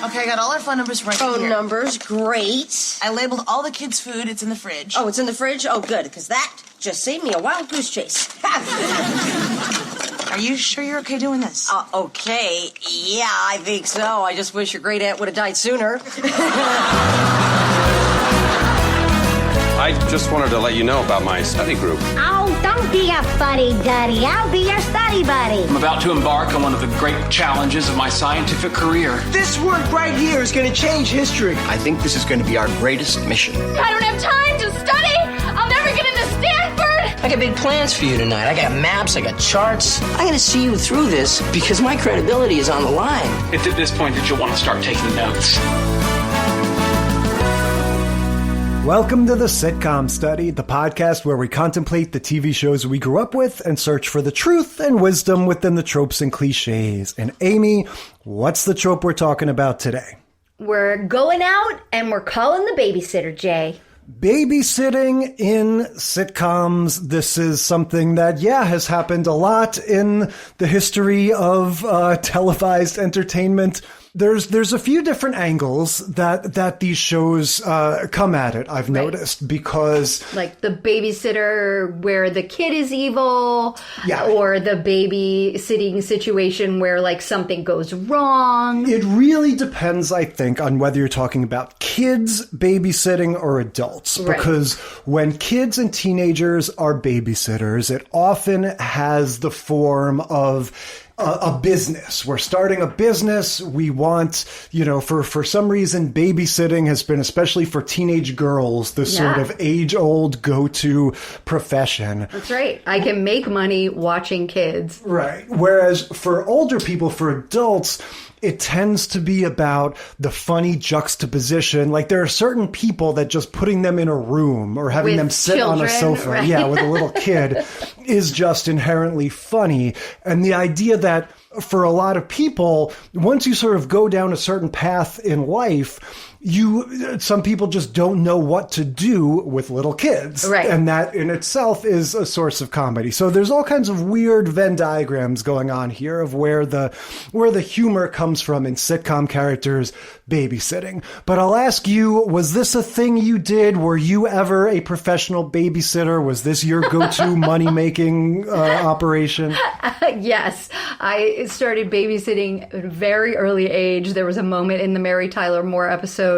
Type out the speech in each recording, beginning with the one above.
Okay, I got all our phone numbers right here. Phone numbers, great. I labeled all the kids' food. It's in the fridge. Oh, it's in the fridge? Oh, good, because that just saved me a wild goose chase. Are you sure you're okay doing this? Okay. Yeah, I think so. I just wish your great aunt would have died sooner. I just wanted to let you know about my study group. Oh, don't be a fuddy-duddy. I'll be your study buddy. I'm about to embark on one of the great challenges of my scientific career. This work right here is going to change history. I think this is going to be our greatest mission. I don't have time to study. I'll never get into Stanford. I got big plans for you tonight. I got maps, I got charts. I'm going to see you through this because my credibility is on the line. It's at this point that you'll want to start taking notes. Welcome to the Sitcom Study, the podcast where we contemplate the TV shows we grew up with and search for the truth and wisdom within the tropes and cliches. And Amy, what's the trope we're talking about today? We're going out and we're calling the babysitter, Jay. Babysitting in sitcoms. This is something that, has happened a lot in the history of televised entertainment. There's a few different angles that these shows come at it, I've noticed, because... Like the babysitter where the kid is evil, or the babysitting situation where, like, something goes wrong. It really depends, I think, on whether you're talking about kids babysitting or adults. Right. Because when kids and teenagers are babysitters, it often has the form of... a business. We're starting a business. We want, for some reason, babysitting has been, especially for teenage girls, the sort of age-old go-to profession. That's right. I can make money watching kids. Right. Whereas for older people, for adults, it tends to be about the funny juxtaposition. Like, there are certain people that just putting them in a room or having them sit children, on a sofa, right? with a little kid, is just inherently funny. And the idea that for a lot of people, once you sort of go down a certain path in life, some people just don't know what to do with little kids. Right. And that in itself is a source of comedy. So there's all kinds of weird Venn diagrams going on here of where the humor comes from in sitcom characters babysitting. But I'll ask you, was this a thing you did? Were you ever a professional babysitter? Was this your go-to money-making operation? Yes. I started babysitting at a very early age. There was a moment in the Mary Tyler Moore episode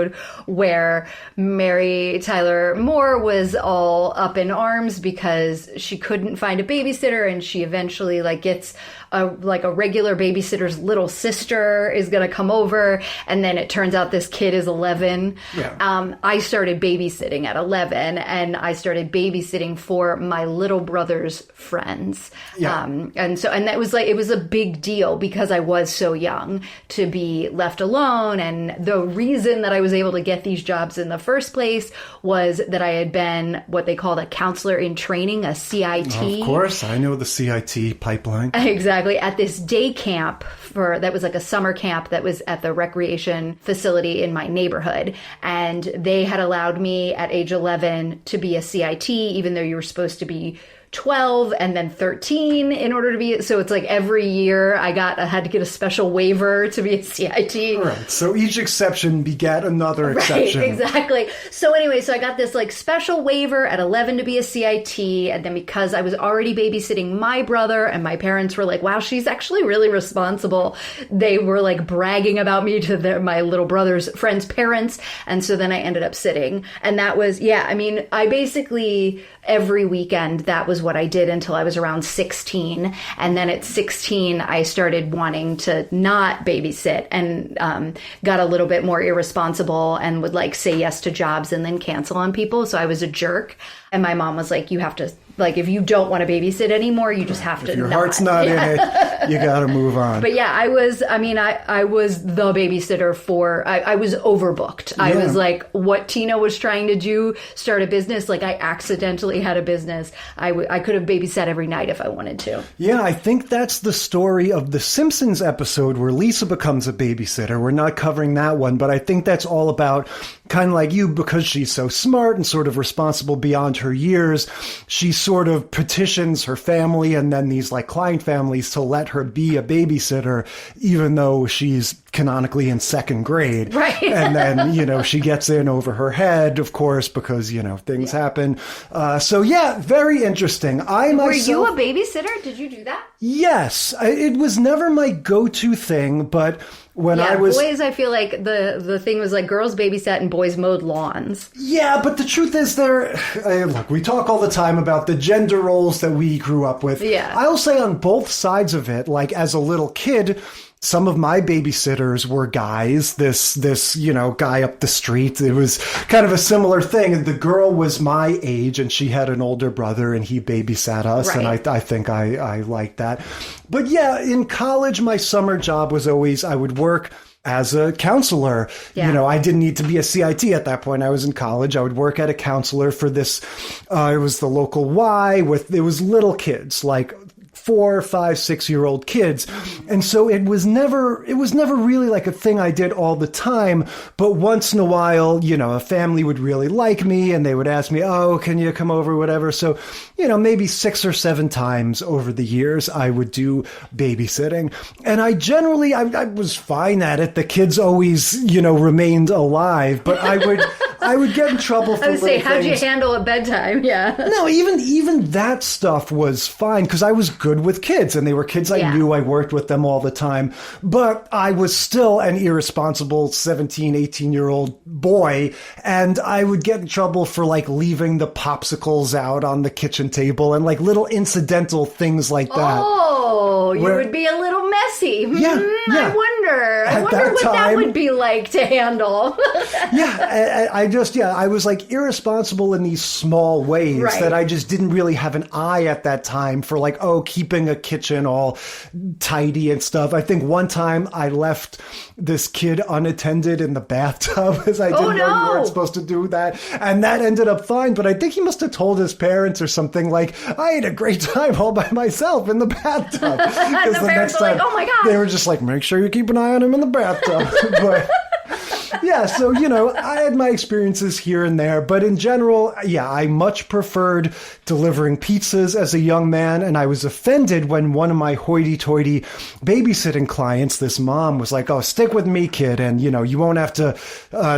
where Mary Tyler Moore was all up in arms because she couldn't find a babysitter, and she eventually gets a regular babysitter's little sister is going to come over, and then it turns out this kid is 11. Yeah. I started babysitting at 11, and I started babysitting for my little brother's friends. Yeah. And that was it was a big deal because I was so young to be left alone. And the reason that I was able to get these jobs in the first place was that I had been what they called a counselor in training, a CIT. Of course, I know the CIT pipeline. Exactly. At this day camp that was like a summer camp that was at the recreation facility in my neighborhood. And they had allowed me at age 11 to be a CIT, even though you were supposed to be 12 and then 13 in order to be. So it's like every year I had to get a special waiver to be a CIT. Right. So each exception begat another exception. Right, exactly. So anyway, so I got this special waiver at 11 to be a CIT. And then because I was already babysitting my brother and my parents were like, wow, she's actually really responsible. They were bragging about me to my little brother's friends' parents. And so then I ended up sitting. And that was, I basically every weekend, that was what I did until I was around 16. And then at 16, I started wanting to not babysit and got a little bit more irresponsible and would say yes to jobs and then cancel on people. So I was a jerk. And my mom was like, you have to, if you don't want to babysit anymore, you just have to. If your heart's not in it, you got to move on. But yeah, I was the babysitter I was overbooked. Yeah. I was what Tina was trying to do, start a business. I accidentally had a business. I could have babysat every night if I wanted to. Yeah, I think that's the story of the Simpsons episode where Lisa becomes a babysitter. We're not covering that one, but I think that's all about kind of like you, because she's so smart and sort of responsible beyond her years. She's sort of petitions her family and then these like client families to let her be a babysitter, even though she's canonically in second grade. Right. And then, she gets in over her head, of course, because, things happen. So yeah, very interesting. Were you a babysitter? Did you do that? Yes. It was never my go-to thing, but when I was... boys, I feel like the thing was like girls babysat and boys mowed lawns. Yeah, but the truth is look, we talk all the time about the gender roles that we grew up with. Yeah. I'll say on both sides of it, like as a little kid, some of my babysitters were guys, this guy up the street. It was kind of a similar thing. The girl was my age and she had an older brother and he babysat us. Right. And I think I liked that. But yeah, in college, my summer job was always, I would work as a counselor. Yeah. I didn't need to be a CIT at that point. I was in college. I would work at a counselor for this. It was the local Y it was little kids, like 4, 5, 6-year-old kids. And so it was never really like a thing I did all the time. But once in a while, a family would really like me and they would ask me, oh, can you come over, whatever. So, maybe 6 or 7 times over the years, I would do babysitting. And I was fine at it. The kids always, remained alive, but I would get in trouble for I would say, how'd you things. handle at bedtime? Yeah. No, even that stuff was fine because I was good with kids and they were kids I knew. I worked with them all the time, but I was still an irresponsible 17, 18-year-old boy, and I would get in trouble for like leaving the popsicles out on the kitchen table and like little incidental things like that. Oh, you would be a little messy. Yeah. I wonder what that would be like to handle. I was like irresponsible in these small ways that I just didn't really have an eye at that time for like, keeping a kitchen all tidy and stuff. I think one time I left this kid unattended in the bathtub because I didn't know you weren't supposed to do that. And that ended up fine. But I think he must have told his parents or something like, I had a great time all by myself in the bathtub. And the parents were like, oh my God. They were just like, make sure you keep an eye on him in the bathtub. But yeah, so, I had my experiences here and there, but in general, I much preferred delivering pizzas as a young man, and I was offended when one of my hoity-toity babysitting clients, this mom, was like, oh, stick with me, kid, and, you won't have to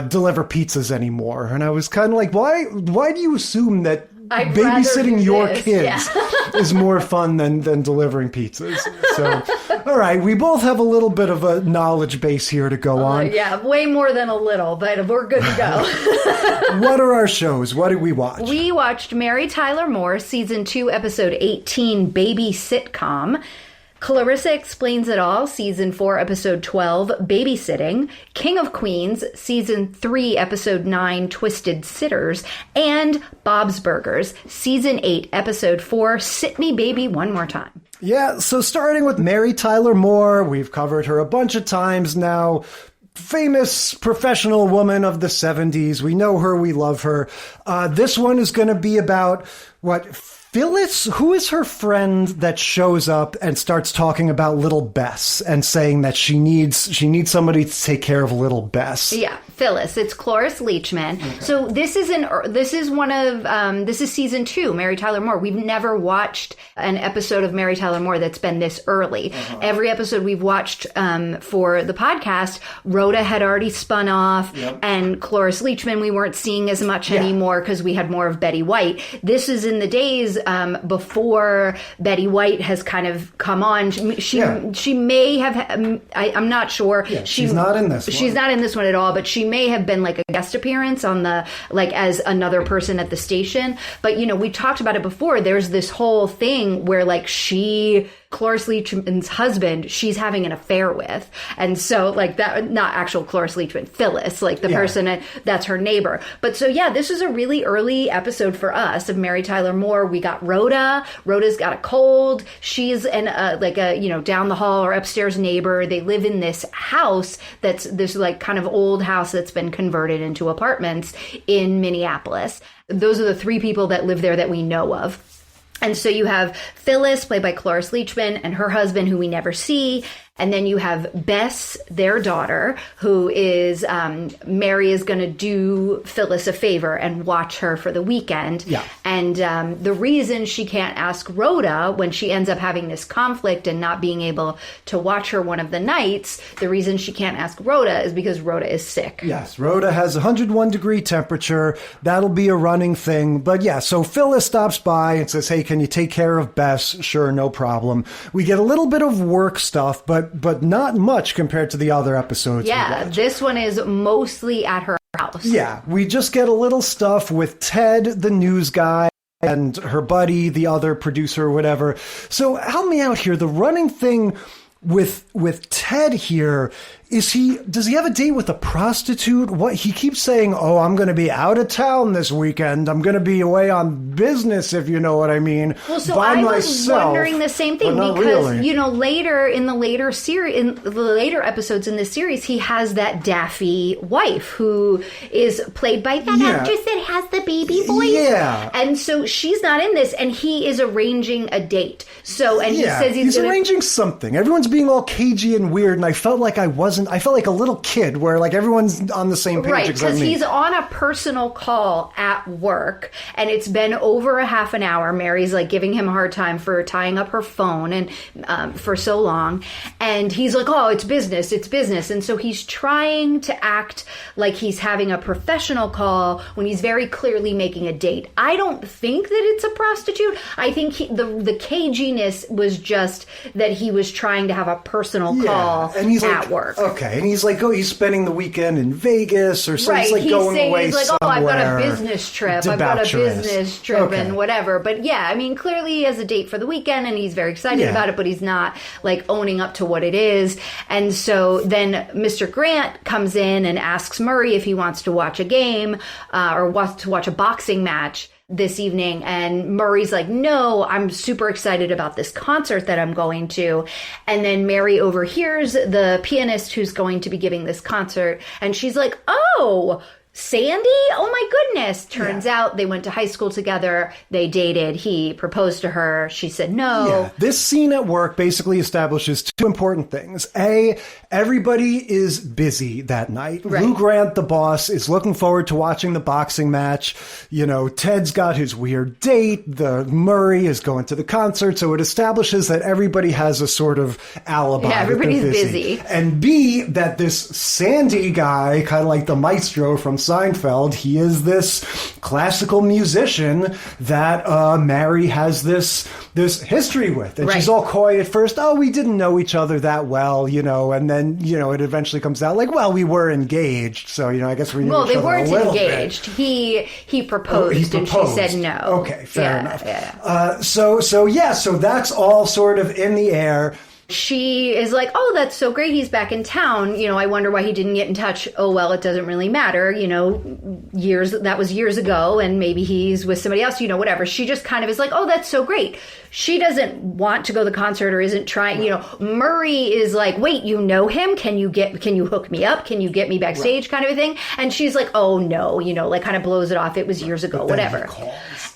deliver pizzas anymore. And I was kind of like, why do you assume that babysitting your kids is more fun than delivering pizzas? So, all right, we both have a little bit of a knowledge base here to go on. Yeah, way more than a little, but we're good to go. What are our shows? What did we watch? We watched Mary Tyler Moore, Season 2, Episode 18, Baby Sitcom. Clarissa Explains It All, Season 4, Episode 12, Babysitting, King of Queens, Season 3, Episode 9, Twisted Sitters, and Bob's Burgers, Season 8, Episode 4, Sit Me Baby One More Time. Yeah, so starting with Mary Tyler Moore, we've covered her a bunch of times now. Famous professional woman of the 70s. We know her, we love her. This one is going to be about Phyllis, who is her friend that shows up and starts talking about little Bess and saying that she needs somebody to take care of little Bess. Yeah, Phyllis. It's Cloris Leachman. Okay. So this is season 2, Mary Tyler Moore. We've never watched an episode of Mary Tyler Moore that's been this early. Uh-huh. Every episode we've watched for the podcast, Rhoda had already spun off, and Cloris Leachman we weren't seeing as much anymore because we had more of Betty White. This is in the days before Betty White has kind of come on. She may have, I'm not sure. Yeah, she's not in this one. She's not in this one at all, but she may have been like a guest appearance on the, like as another person at the station. But, we talked about it before. There's this whole thing where like Cloris Leachman's husband, she's having an affair with. And so like that, not actual Cloris Leachman, Phyllis, like the person that's her neighbor. But so this is a really early episode for us of Mary Tyler Moore. We got Rhoda. Rhoda's got a cold. She's down the hall or upstairs neighbor. They live in this house that's this like kind of old house that's been converted into apartments in Minneapolis. Those are the 3 people that live there that we know of. And so you have Phyllis, played by Cloris Leachman, and her husband, who we never see. And then you have Bess, their daughter, who is, Mary is going to do Phyllis a favor and watch her for the weekend. Yeah. And the reason she can't ask Rhoda when she ends up having this conflict and not being able to watch her one of the nights, the reason she can't ask Rhoda is because Rhoda is sick. Yes, Rhoda has 101 degree temperature. That'll be a running thing. But yeah, so Phyllis stops by and says, hey, can you take care of Bess? Sure, no problem. We get a little bit of work stuff, but not much compared to the other episodes. Yeah, this one is mostly at her house. Yeah, we just get a little stuff with Ted, the news guy, and her buddy, the other producer or whatever. So help me out here. The running thing with Ted here, does he have a date with a prostitute? What, he keeps saying, oh, I'm going to be out of town this weekend. I'm going to be away on business, if you know what I mean. Well, so by I was myself, wondering the same thing because, really. Later in the later episodes in this series, he has that daffy wife who is played by that actress that has the baby voice. Yeah. And so she's not in this, and he is arranging a date. So, and he says he's arranging something. Everyone's being all cagey and weird, and I felt like I felt like a little kid where like everyone's on the same page. Right, because he's on a personal call at work, and it's been over a half an hour. Mary's like giving him a hard time for tying up her phone and for so long. And he's like, oh, it's business. And so he's trying to act like he's having a professional call when he's very clearly making a date. I don't think that it's a prostitute. I think the caginess was just that he was trying to have a personal call and he's at like, work. Okay, and he's like, oh, he's spending the weekend in Vegas or something. Right, He's like going away he's like, somewhere. oh, I've got a business trip. Okay. And whatever. But yeah, I mean, clearly he has a date for the weekend and he's very excited about it, but he's not like owning up to what it is. And so then Mr. Grant comes in and asks Murray if he wants to watch a game or wants to watch a boxing match this evening, and Murray's like, no, I'm super excited about this concert that I'm going to. And then Mary overhears the pianist who's going to be giving this concert, and she's like, oh, Sandy? Oh my goodness. Turns out they went to high school together. They dated. He proposed to her. She said no. Yeah. This scene at work basically establishes two important things. A, everybody is busy that night. Right. Lou Grant, the boss, is looking forward to watching the boxing match. You know, Ted's got his weird date. The Murray is going to the concert. So it establishes that everybody has a sort of alibi. Yeah, everybody's busy. And B, that this Sandy guy, kind of like the maestro from Seinfeld, he is this classical musician that Mary has this history with. And she's all coy at first. Oh, we didn't know each other that well, you know, and then, you know, it eventually comes out like, well, we were engaged. So, you know, I guess we knew each other a little bit. Well, they weren't engaged. He proposed and she said no. Okay, fair enough. Yeah. So that's all sort of in the air. She is like, oh, that's so great. He's back in town. You know, I wonder why he didn't get in touch. Oh, well, it doesn't really matter. You know, that was years ago, and maybe he's with somebody else, you know, whatever. She just kind of is like, oh, that's so great. She doesn't want to go to the concert or isn't trying, you know. Murray is like, wait, you know him? Can you hook me up? Can you get me backstage kind of a thing? And she's like, oh, no, you know, like kind of blows it off. It was years ago, whatever.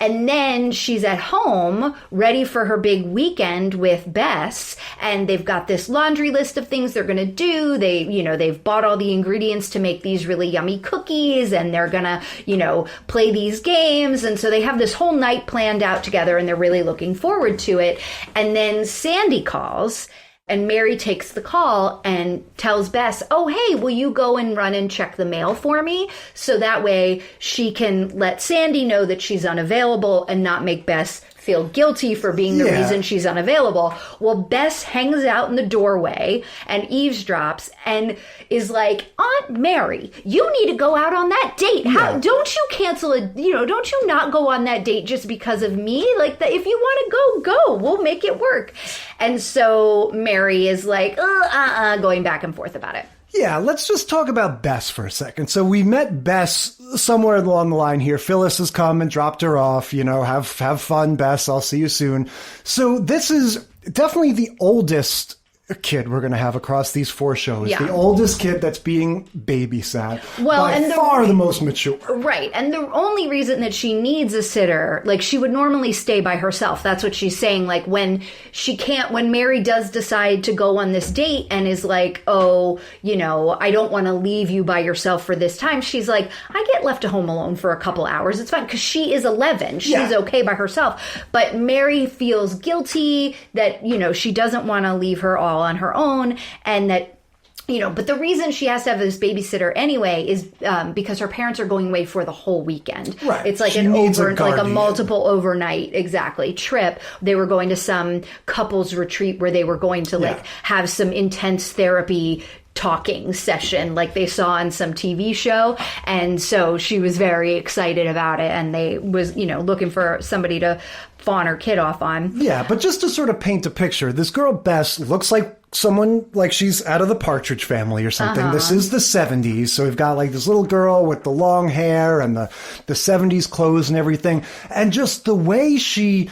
And then she's at home ready for her big weekend with Bess, and they've got this laundry list of things they're going to do. They've bought all the ingredients to make these really yummy cookies, and they're going to, you know, play these games. And so they have this whole night planned out together, and they're really looking forward to it. And then Sandy calls, and Mary takes the call and tells Bess, oh, hey, will you go and run and check the mail for me? So that way she can let Sandy know that she's unavailable and not make Bess feel guilty for being the reason she's unavailable. Well, Bess hangs out in the doorway and eavesdrops and is like, Aunt Mary, you need to go out on that date. How don't you cancel don't you not go on that date just because of me? Like, if you want to go. We'll make it work. And so Mary is like, going back and forth about it. Yeah, let's just talk about Bess for a second. So we met Bess somewhere along the line here. Phyllis has come and dropped her off. You know, have fun, Bess. I'll see you soon. So this is definitely the oldest kid we're going to have across these 4 shows. Yeah. The oldest kid that's being babysat. Well, by and far the most mature. Right. And the only reason that she needs a sitter, like she would normally stay by herself. That's what she's saying. Like when Mary does decide to go on this date and is like, oh, I don't want to leave you by yourself for this time. She's like, I get left at home alone for a couple hours. It's fine. Because she is 11. She's okay by herself. But Mary feels guilty that, she doesn't want to leave her all on her own, and that but the reason she has to have this babysitter anyway is because her parents are going away for the whole weekend. Right. It's like a multiple overnight trip. They were going to some couples retreat where they were going to have some intense therapy talking session like they saw on some TV show. And so she was very excited about it, and they was, looking for somebody to fawn her kid off on. Yeah, but just to sort of paint a picture, this girl Bess looks like someone like she's out of the Partridge Family or something. This is the 70s, so we've got like this little girl with the long hair and the 70s clothes and everything, and just the way she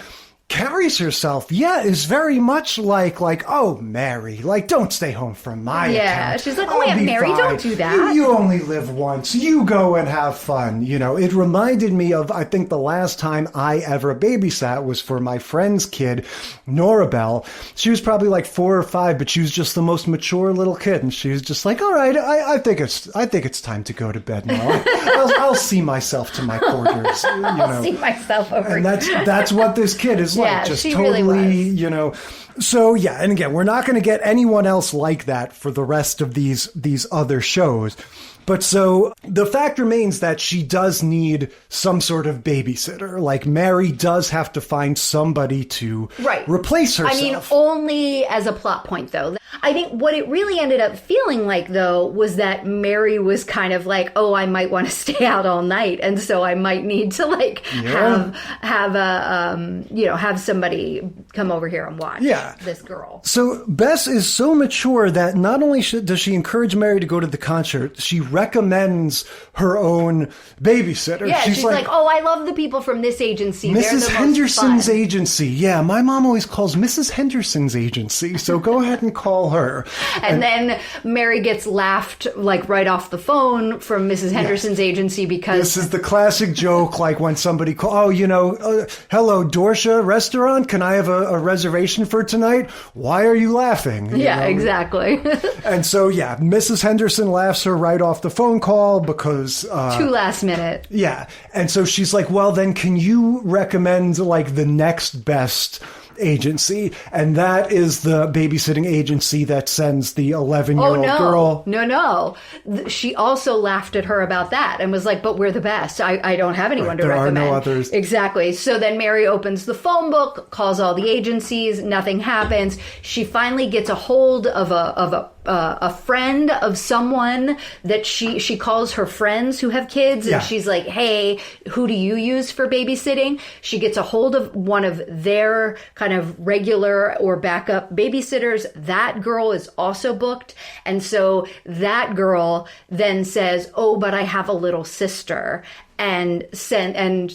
carries herself, is very much like, oh, Mary, don't stay home from my account. She's like, oh, yeah, Mary, fine. Don't do that. You only live once. You go and have fun. It reminded me of, I think the last time I ever babysat was for my friend's kid, Norabelle. She was probably like 4 or 5, but she was just the most mature little kid, and she was just like, all right, I think it's time to go to bed now. I'll see myself to my quarters. I'll see myself over and that's what this kid is like, just totally, really So, and again, we're not going to get anyone else like that for the rest of these other shows. But so the fact remains that she does need some sort of babysitter. Like Mary does have to find somebody to replace herself. I mean, only as a plot point, though. I think what it really ended up feeling like, though, was that Mary was kind of like, oh, I might want to stay out all night, and so I might need to have somebody come over here and watch this girl. So Bess is so mature that not only does she encourage Mary to go to the concert, she recommends her own babysitter. Yeah, she's like, oh, I love the people from this agency. Mrs. Henderson's agency. Yeah, my mom always calls Mrs. Henderson's agency, so go ahead and call her. And then Mary gets laughed right off the phone from Mrs. Henderson's agency because... This is the classic joke, like when somebody calls, hello, Dorsha Restaurant, can I have a reservation for tonight? Why are you laughing? Exactly. And so, Mrs. Henderson laughs her right off the phone call because... too last minute. Yeah. And so she's like, well, then can you recommend the next best agency? And that is the babysitting agency that sends the 11-year-old girl. No. She also laughed at her about that and was like, but we're the best. I don't have anyone to recommend. There are no others. Exactly. So then Mary opens the phone book, calls all the agencies, nothing happens. She finally gets a hold of a friend of someone that she calls her friends who have kids, and she's like, hey, who do you use for babysitting? She gets a hold of one of their kind of regular or backup babysitters. That girl is also booked, and so that girl then says, oh, but I have a little sister. And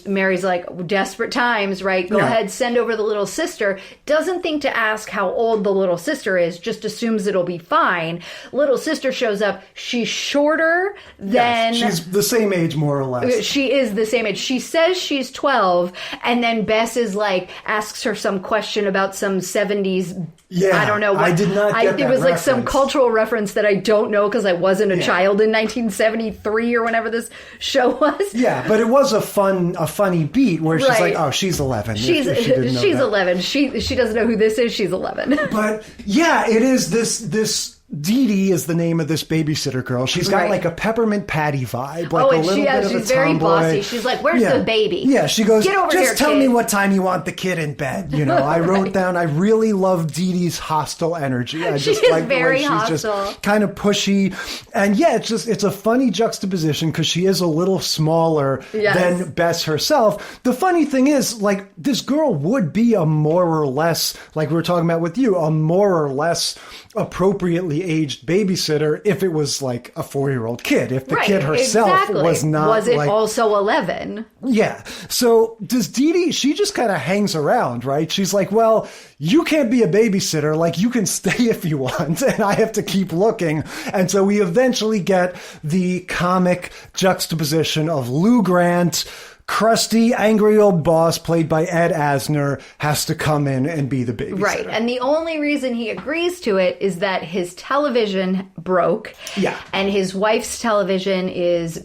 Mary's like, desperate times, right? Go ahead, send over the little sister. Doesn't think to ask how old the little sister is, just assumes it'll be fine. Little sister shows up. She's shorter than... she's the same age, more or less. She is the same age. She says she's 12, and then Bess is asks her some question about some 70s... I don't know. I did not get that it was reference. Some cultural reference that I don't know because I wasn't a child in 1973 or whenever this show was. Yeah, but it was a funny beat where she's like, oh, she's 11. She's 11. She doesn't know who this is. She's 11. But it is this Dee Dee is the name of this babysitter girl. She's got a Peppermint Patty vibe. She's very bossy. She's like, where's the baby? Yeah, she goes, get over just here, tell kid. me what time you want the kid in bed. I wrote down, I really love Dee Dee's hostile energy. I just like the way she's just kind of pushy. And it's a funny juxtaposition because she is a little smaller than Bess herself. The funny thing is, this girl would be a more or less, like we were talking about with you, a more or less appropriately properly aged babysitter if it was like a 4-year-old kid, if the kid herself was not. Was it like, also 11? Yeah. So does Dee Dee, she just kind of hangs around, right? She's like, well, you can't be a babysitter. Like, you can stay if you want, and I have to keep looking. And so we eventually get the comic juxtaposition of Lou Grant, crusty, angry old boss played by Ed Asner, has to come in and be the babysitter. Right. And the only reason he agrees to it is that his television broke. Yeah. And his wife's television is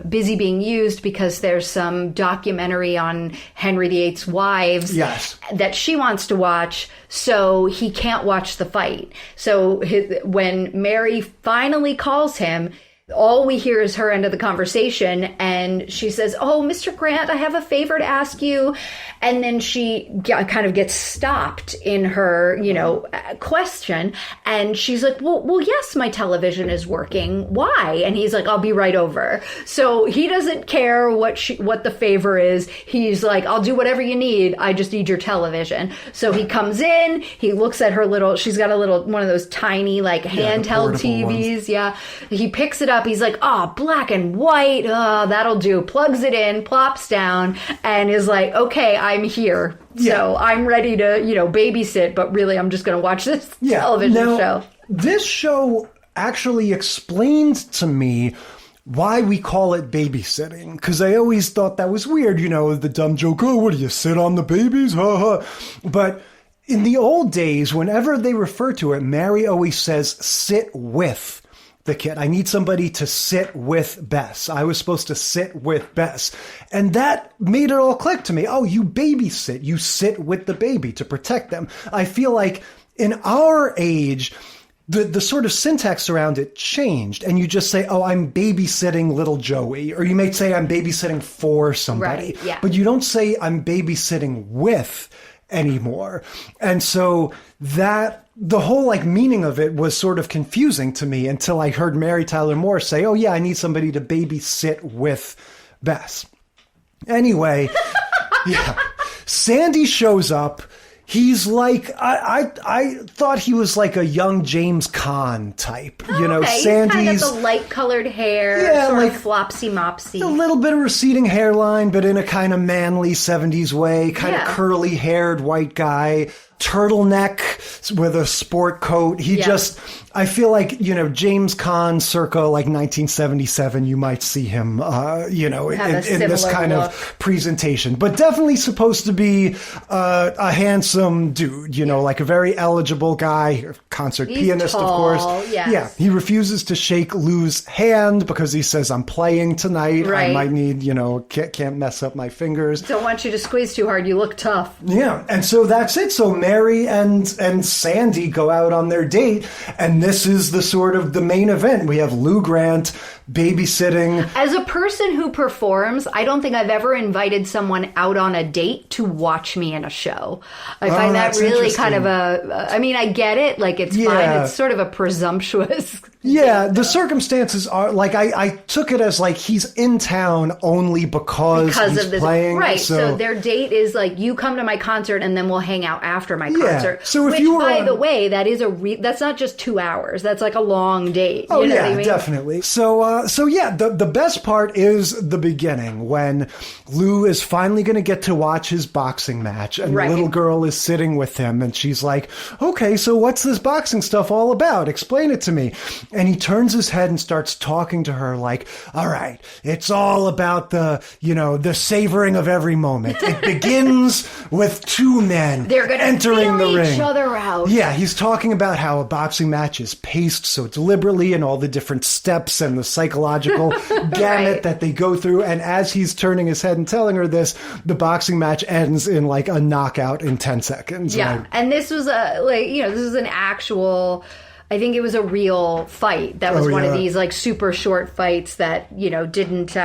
busy being used because there's some documentary on Henry VIII's wives that she wants to watch, so he can't watch the fight. So when Mary finally calls him, all we hear is her end of the conversation, and she says, "Oh, Mr. Grant, I have a favor to ask you." And then she kind of gets stopped in her, question. And she's like, well, yes, my television is working. Why? And he's like, "I'll be right over." So he doesn't care what the favor is. He's like, "I'll do whatever you need. I just need your television." So he comes in, he looks at her she's got one of those tiny, handheld TVs. Ones. Yeah. He picks it up. He's like, "Oh, black and white. Oh, that'll do." Plugs it in, plops down, and is like, "Okay, I'm here. So I'm ready to, babysit, but really I'm just going to watch this television show." This show actually explained to me why we call it babysitting, because I always thought that was weird, the dumb joke, "Oh, what do you sit on the babies? Ha ha." But in the old days, whenever they refer to it, Mary always says, "sit with the kid. I need somebody to sit with Bess. I was supposed to sit with Bess." And that made it all click to me. Oh, you babysit. You sit with the baby to protect them. I feel like in our age, the sort of syntax around it changed. And you just say, "Oh, I'm babysitting little Joey." Or you may say, "I'm babysitting for somebody." Right, yeah. But you don't say, "I'm babysitting with" anymore. And so the whole meaning of it was sort of confusing to me until I heard Mary Tyler Moore say, "Oh yeah, I need somebody to babysit with Bess." Anyway, Sandy shows up. He's like, I thought he was like a young James Caan type. Sandy's kind of the light-colored hair, sort of flopsy-mopsy. A little bit of receding hairline, but in a kind of manly 70s way, kind of curly-haired white guy. Turtleneck with a sport coat. I feel like, James Caan circa 1977, you might see him, in this kind of presentation, but definitely supposed to be a handsome dude, like a very eligible guy, concert pianist, tall, of course. Yes. Yeah. He refuses to shake Lou's hand because he says, "I'm playing tonight. Right. I might need, can't mess up my fingers. Don't want you to squeeze too hard. You look tough." Yeah. And so that's it. So Mary and Sandy go out on their date, and this is the sort of the main event. We have Lou Grant babysitting. As a person who performs, I don't think I've ever invited someone out on a date to watch me in a show. I find that really kind of I get it. It's fine. It's sort of a presumptuous. Yeah, the circumstances are I took it as he's in town only because he's of this playing. Right. So their date is you come to my concert and then we'll hang out after my concert. So if by the way, that is that's not just 2 hours. That's a long date. Oh, you know what I mean? Definitely. The best part is the beginning when Lou is finally going to get to watch his boxing match, and the little girl is sitting with him, and she's like, "Okay, so what's this boxing stuff all about? Explain it to me." And he turns his head and starts talking to her "All right, it's all about the savoring of every moment. It begins with two men They're gonna entering the ring. Each other out." Yeah, he's talking about how a boxing match is paced so deliberately and all the different steps and the psychological gamut that they go through. And as he's turning his head and telling her this, the boxing match ends in a knockout in 10 seconds. Yeah, right? And this was this is an actual. I think it was a real fight. That was one of these super short fights that didn't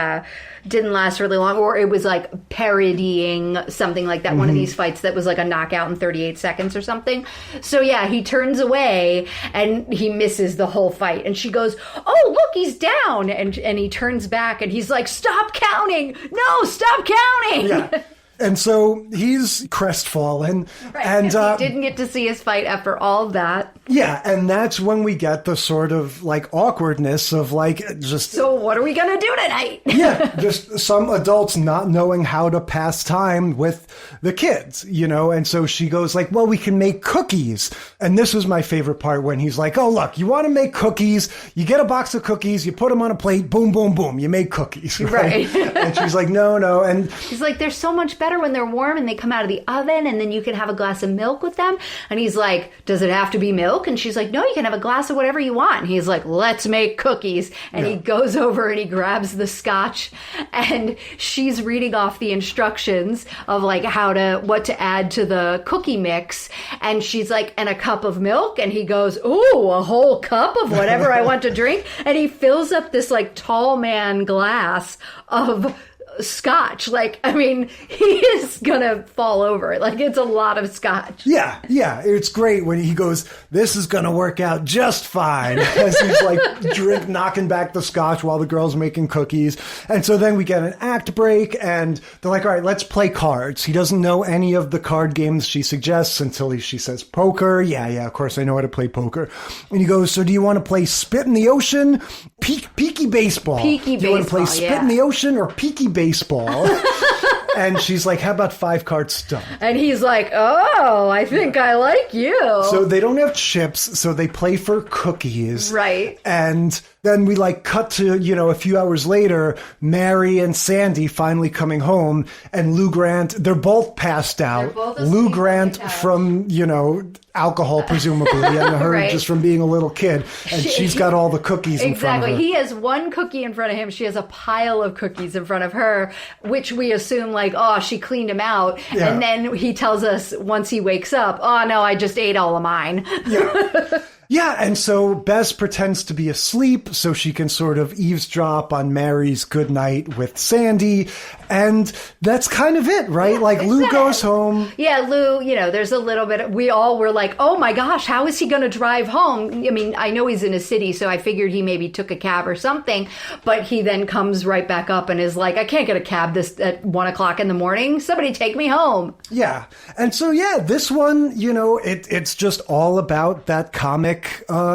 last really long, or it was parodying something like that. Mm-hmm. One of these fights that was a knockout in 38 seconds or something. So he turns away and he misses the whole fight, and she goes, "Oh, look, he's down," and he turns back and he's like, "Stop counting! No, stop counting!" Yeah. And so he's crestfallen. Right. And he didn't get to see his fight after all of that. Yeah, and that's when we get the sort of like awkwardness of like just... So what are we going to do tonight? Yeah, just some adults not knowing how to pass time with the kids, you know? And so she goes like, well, we can make cookies. And this was my favorite part when he's like, oh, look, you want to make cookies, you get a box of cookies, you put them on a plate, boom, boom, boom, you make cookies. Right. And she's like, no. And he's like, they're so much better when they're warm and they come out of the oven and then you can have a glass of milk with them. And he's like, does it have to be milk? And she's like, no, you can have a glass of whatever you want. And he's like, let's make cookies. And he goes over and he grabs the scotch and she's reading off the instructions of like what to add to the cookie mix. And she's like, and a cup of milk. And he goes, ooh, a whole cup of whatever I want to drink. And he fills up this like tall man glass of scotch. Like, I mean, he is gonna fall over. Like, it's a lot of scotch. Yeah, it's great when he goes, this is gonna work out just fine, as he's like knocking back the scotch while the girl's making cookies. And so then we get an act break and they're like, all right, let's play cards. He doesn't know any of the card games she suggests until she says poker. Yeah, of course I know how to play poker. And he goes, so do you want to play spit in the ocean, peaky baseball? Do you want to play spit in the ocean or peaky baseball? And she's like, how about 5 cards stump? And he's like, oh, I think I like you. So they don't have chips, so they play for cookies. Right. And then we like cut to, a few hours later, Mary and Sandy finally coming home, and Lou Grant, they're both passed out. Lou Grant from, alcohol, presumably, and her right. just from being a little kid. And she's got all the cookies in front of her. He has one cookie in front of him. She has a pile of cookies in front of her, which we assume like, oh, she cleaned him out. Yeah. And then he tells us once he wakes up, oh, no, I just ate all of mine. Yeah. Yeah, and so Bess pretends to be asleep so she can sort of eavesdrop on Mary's good night with Sandy, and that's kind of it, right? Yeah, like, Lou goes home. Yeah, Lou, there's a little bit, we all were like, oh my gosh, how is he going to drive home? I mean, I know he's in a city, so I figured he maybe took a cab or something, but he then comes right back up and is like, I can't get a cab at 1 o'clock in the morning. Somebody take me home. Yeah, and so, this one, it's just all about that comic,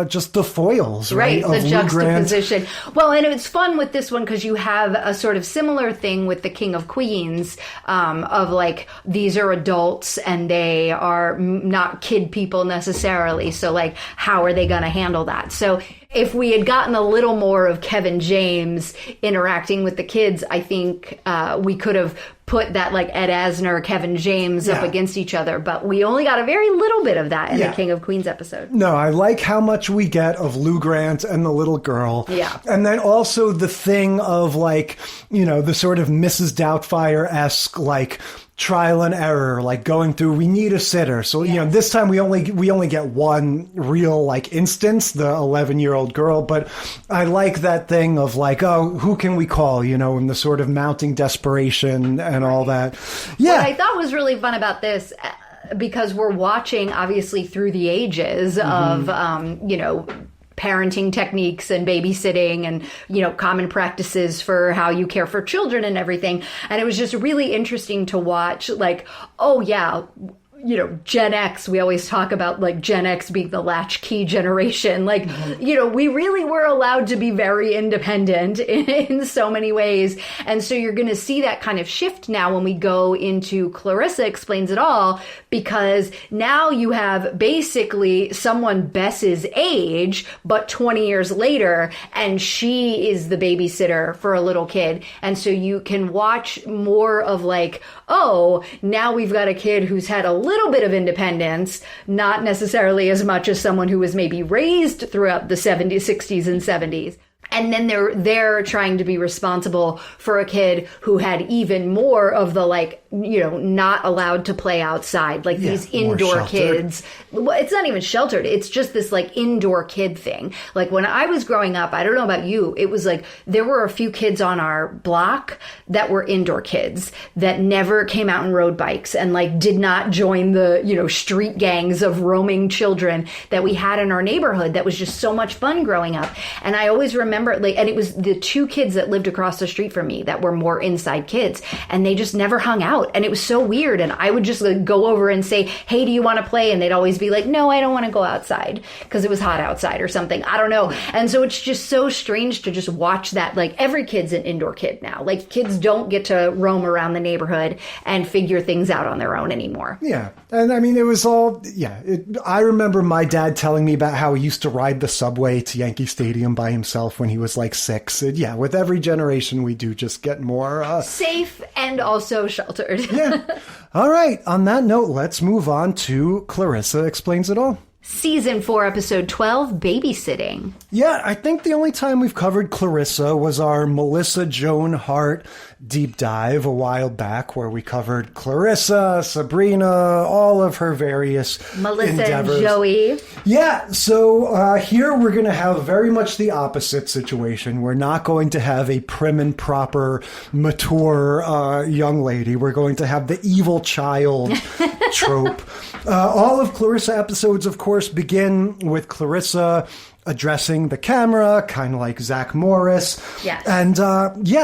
just the foils, right? The juxtaposition. Well, and it's fun with this one because you have a sort of similar thing with the King of Queens, of like, these are adults and they are not kid people necessarily. So like, how are they going to handle that? So if we had gotten a little more of Kevin James interacting with the kids, I think we could have put that like Ed Asner, Kevin James up against each other. But we only got a very little bit of that in the King of Queens episode. No, I like how much we get of Lou Grant and the little girl. Yeah. And then also the thing of like, the sort of Mrs. Doubtfire-esque like trial and error, like going through, we need a sitter. So, this time we only get one real like instance, the 11-year-old girl. But I like that thing of like, oh, who can we call, and the sort of mounting desperation and all that. Yeah. What I thought was really fun about this, because we're watching obviously through the ages of, parenting techniques and babysitting and, common practices for how you care for children and everything. And it was just really interesting to watch, like, oh yeah, Gen X, we always talk about like Gen X being the latchkey generation. Like, we really were allowed to be very independent in so many ways. And so you're going to see that kind of shift now when we go into Clarissa Explains It All, because now you have basically someone Bess's age, but 20 years later, and she is the babysitter for a little kid. And so you can watch more of like, oh, now we've got a kid who's had a little bit of independence, not necessarily as much as someone who was maybe raised throughout the 70s, 60s, and 70s. And then they're trying to be responsible for a kid who had even more of the like, not allowed to play outside, like these indoor kids. Well, it's not even sheltered. It's just this like indoor kid thing. Like when I was growing up, I don't know about you, it was like there were a few kids on our block that were indoor kids that never came out and rode bikes and like did not join the, street gangs of roaming children that we had in our neighborhood. That was just so much fun growing up. And I always remember remember, like, and it was the two kids that lived across the street from me that were more inside kids, and they just never hung out, and it was so weird. And I would just like go over and say, hey, do you want to play? And they'd always be like, no, I don't want to go outside because it was hot outside or something. I don't know. And so it's just so strange to just watch that. Like, every kid's an indoor kid now. Like, kids don't get to roam around the neighborhood and figure things out on their own anymore. Yeah. And I mean, it was all, I remember my dad telling me about how he used to ride the subway to Yankee Stadium by himself when he was like 6. And with every generation, we do just get more safe and also sheltered. Yeah. All right. On that note, let's move on to Clarissa Explains It All. Season 4, Episode 12, Babysitting. Yeah, I think the only time we've covered Clarissa was our Melissa Joan Hart deep dive a while back, where we covered Clarissa, Sabrina, all of her various Melissa endeavors. And Joey. Yeah, so here we're going to have very much the opposite situation. We're not going to have a prim and proper, mature young lady. We're going to have the evil child trope. All of Clarissa episodes, of course, begin with Clarissa addressing the camera, kind of like Zach Morris. Yes. And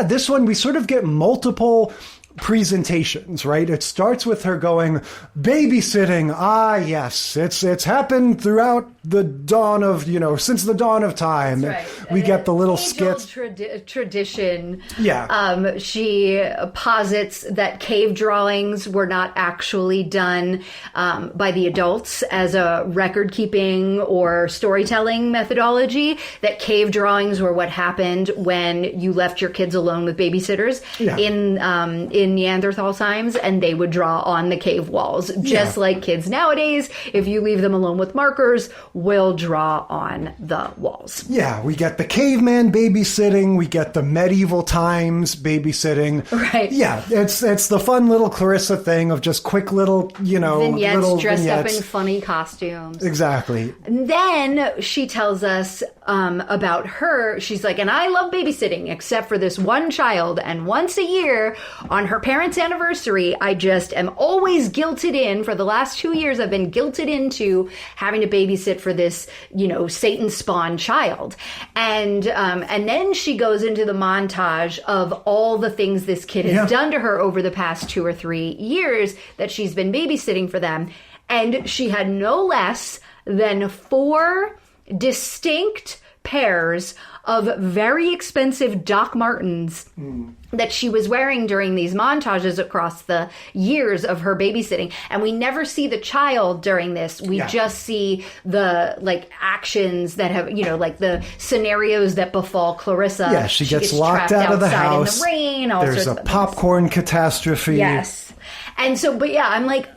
this one, we sort of get multiple presentations, right? It starts with her going, babysitting. Ah, yes, it's happened throughout the dawn of, since the dawn of time. That's right. We get the little Age-old skits. Tradition. Yeah. She posits that cave drawings were not actually done by the adults as a record-keeping or storytelling methodology, that cave drawings were what happened when you left your kids alone with babysitters in Neanderthal times, and they would draw on the cave walls. Just like kids nowadays, if you leave them alone with markers, will draw on the walls. Yeah, we get the caveman babysitting, we get the medieval times babysitting. Right. Yeah, it's the fun little Clarissa thing of just quick little, vignettes little dressed vignettes. up in funny costumes. Exactly. And then she tells us about her. She's like, and I love babysitting except for this one child, and once a year on her parents' anniversary, I just am always guilted in. For the last 2 years, I've been guilted into having to babysit for this, Satan spawn child. And then she goes into the montage of all the things this kid has done to her over the past 2 or 3 years that she's been babysitting for them. And she had no less than 4 distinct pairs of very expensive Doc Martens that she was wearing during these montages across the years of her babysitting. And we never see the child during this. We just see the actions that have, the scenarios that befall Clarissa. Yeah, she gets locked out of the house. In the rain, There's a popcorn catastrophe. Yes. And so, but yeah, I'm like,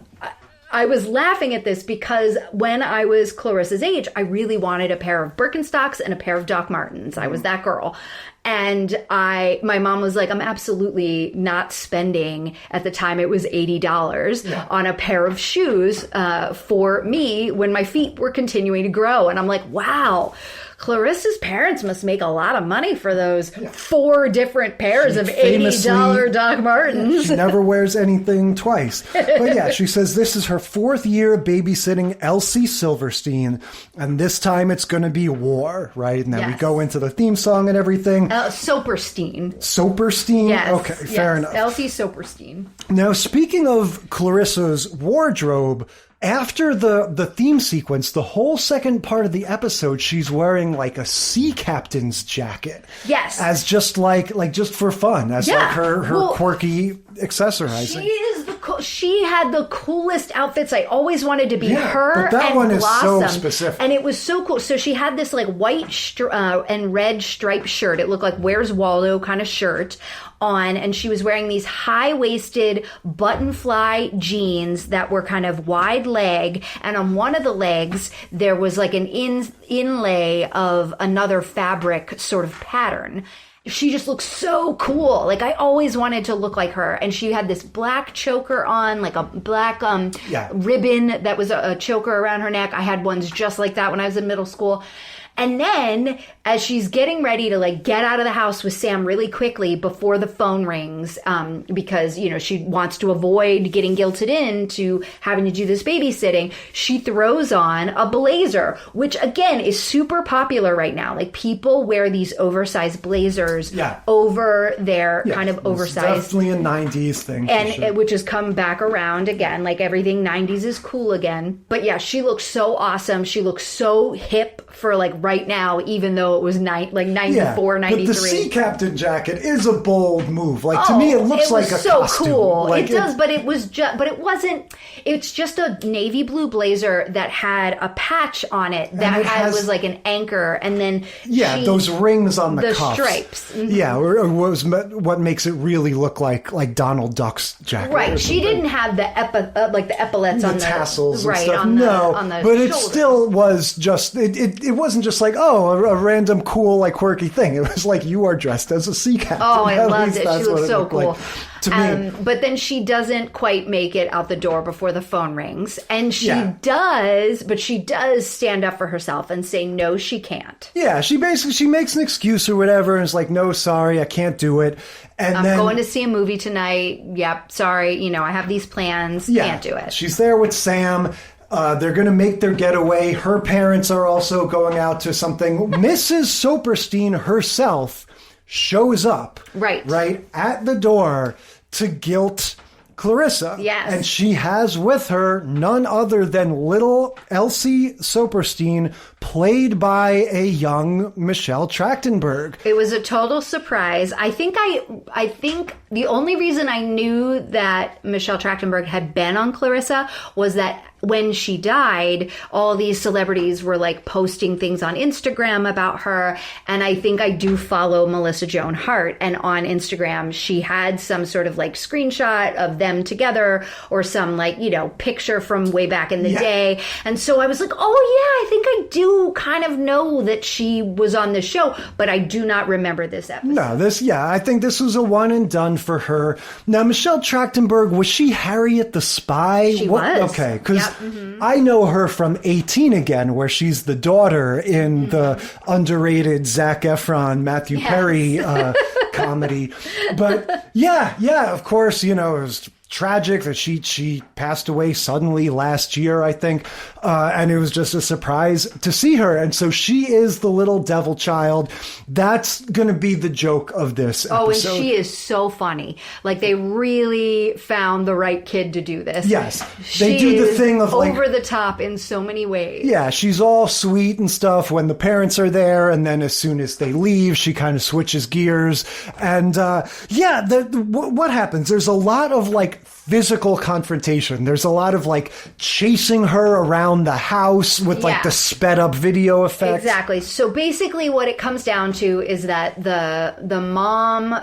I was laughing at this because when I was Clarissa's age, I really wanted a pair of Birkenstocks and a pair of Doc Martens. I was that girl. And my mom was like, I'm absolutely not spending, at the time it was $80 on a pair of shoes for me when my feet were continuing to grow. And I'm like, wow, Clarissa's parents must make a lot of money for those 4 different pairs of $80 Doc Martens. She never wears anything twice. But yeah, she says this is her 4th year babysitting Elsie Silverstein, and this time it's going to be war, right? And then we go into the theme song and everything. Soperstein. Soperstein? Yes. Okay, fair enough. Elsie Soperstein. Now, speaking of Clarissa's wardrobe, after the theme sequence, the whole second part of the episode, she's wearing like a sea captain's jacket. Yes. As just just for fun, as like her quirky accessorizing. She had the coolest outfits. I always wanted to be her but that and one Blossom. Is so specific. And it was so cool. So she had this like white and red striped shirt. It looked like Where's Waldo kind of shirt on, and she was wearing these high-waisted button-fly jeans that were kind of wide leg, and on one of the legs there was like an inlay of another fabric sort of pattern. She just looks so cool. Like, I always wanted to look like her. And she had this black choker on, like a black ribbon that was a choker around her neck. I had ones just like that when I was in middle school. And then as she's getting ready to like get out of the house with Sam really quickly before the phone rings, because, you know, she wants to avoid getting guilted into having to do this babysitting, she throws on a blazer, which again is super popular right now. Like people wear these oversized blazers over their kind of oversized. Definitely a 90s thing. And which has come back around again, like everything 90s is cool again. But yeah, she looks so awesome. She looks so hip for like right now, even though it was 94, 93. But the sea captain jacket is a bold move. Like to me, it looks like a so costume. Cool. Like, it does, but it wasn't. It's just a navy blue blazer that had a patch on it that was like an anchor, and then those rings on the cuffs, stripes. Mm-hmm. Yeah, or what makes it really look like Donald Duck's jacket. Right. She didn't have the epaulets on the tassels, right, and stuff. on the but shoulders. It still was just it wasn't just like a random cool like quirky thing. It was like you are dressed as a sea captain. Oh, I loved it. She looked so cool. Like to me. But then she doesn't quite make it out the door before the phone rings. And she does stand up for herself and say, no, she can't. Yeah, she makes an excuse or whatever and is like, no, sorry, I can't do it. And I'm going to see a movie tonight. Yep, sorry, you know, I have these plans. Can't do it. She's there with Sam. They're going to make their getaway. Her parents are also going out to something. Mrs. Soperstein herself shows up right at the door to guilt Clarissa. Yes. And she has with her none other than little Elsie Soperstein, played by a young Michelle Trachtenberg. It was a total surprise. I think the only reason I knew that Michelle Trachtenberg had been on Clarissa was that when she died, all these celebrities were like posting things on Instagram about her. And I think I do follow Melissa Joan Hart. And on Instagram, she had some sort of like screenshot of them together or some like, you know, picture from way back in the day. And so I was like, oh yeah, I think I do kind of know that she was on the show, but I do not remember this episode. No, I think this was a one and done for her. Now, Michelle Trachtenberg, was she Harriet the Spy? She was. Okay, because I know her from 18 Again, where she's the daughter in the underrated Zac Efron, Matthew Perry comedy. But yeah, of course, you know, it was tragic that she passed away suddenly last year, I think, and it was just a surprise to see her. And so she is the little devil child. That's going to be the joke of this episode. Oh, and she is so funny. Like, they really found the right kid to do this. Yes, they do the thing of like over the top in so many ways. Yeah, she's all sweet and stuff when the parents are there, and then as soon as they leave, she kind of switches gears. And what happens? There's a lot of like physical confrontation. There's a lot of like chasing her around the house with like the sped up video effects. Exactly. So basically what it comes down to is that the mom,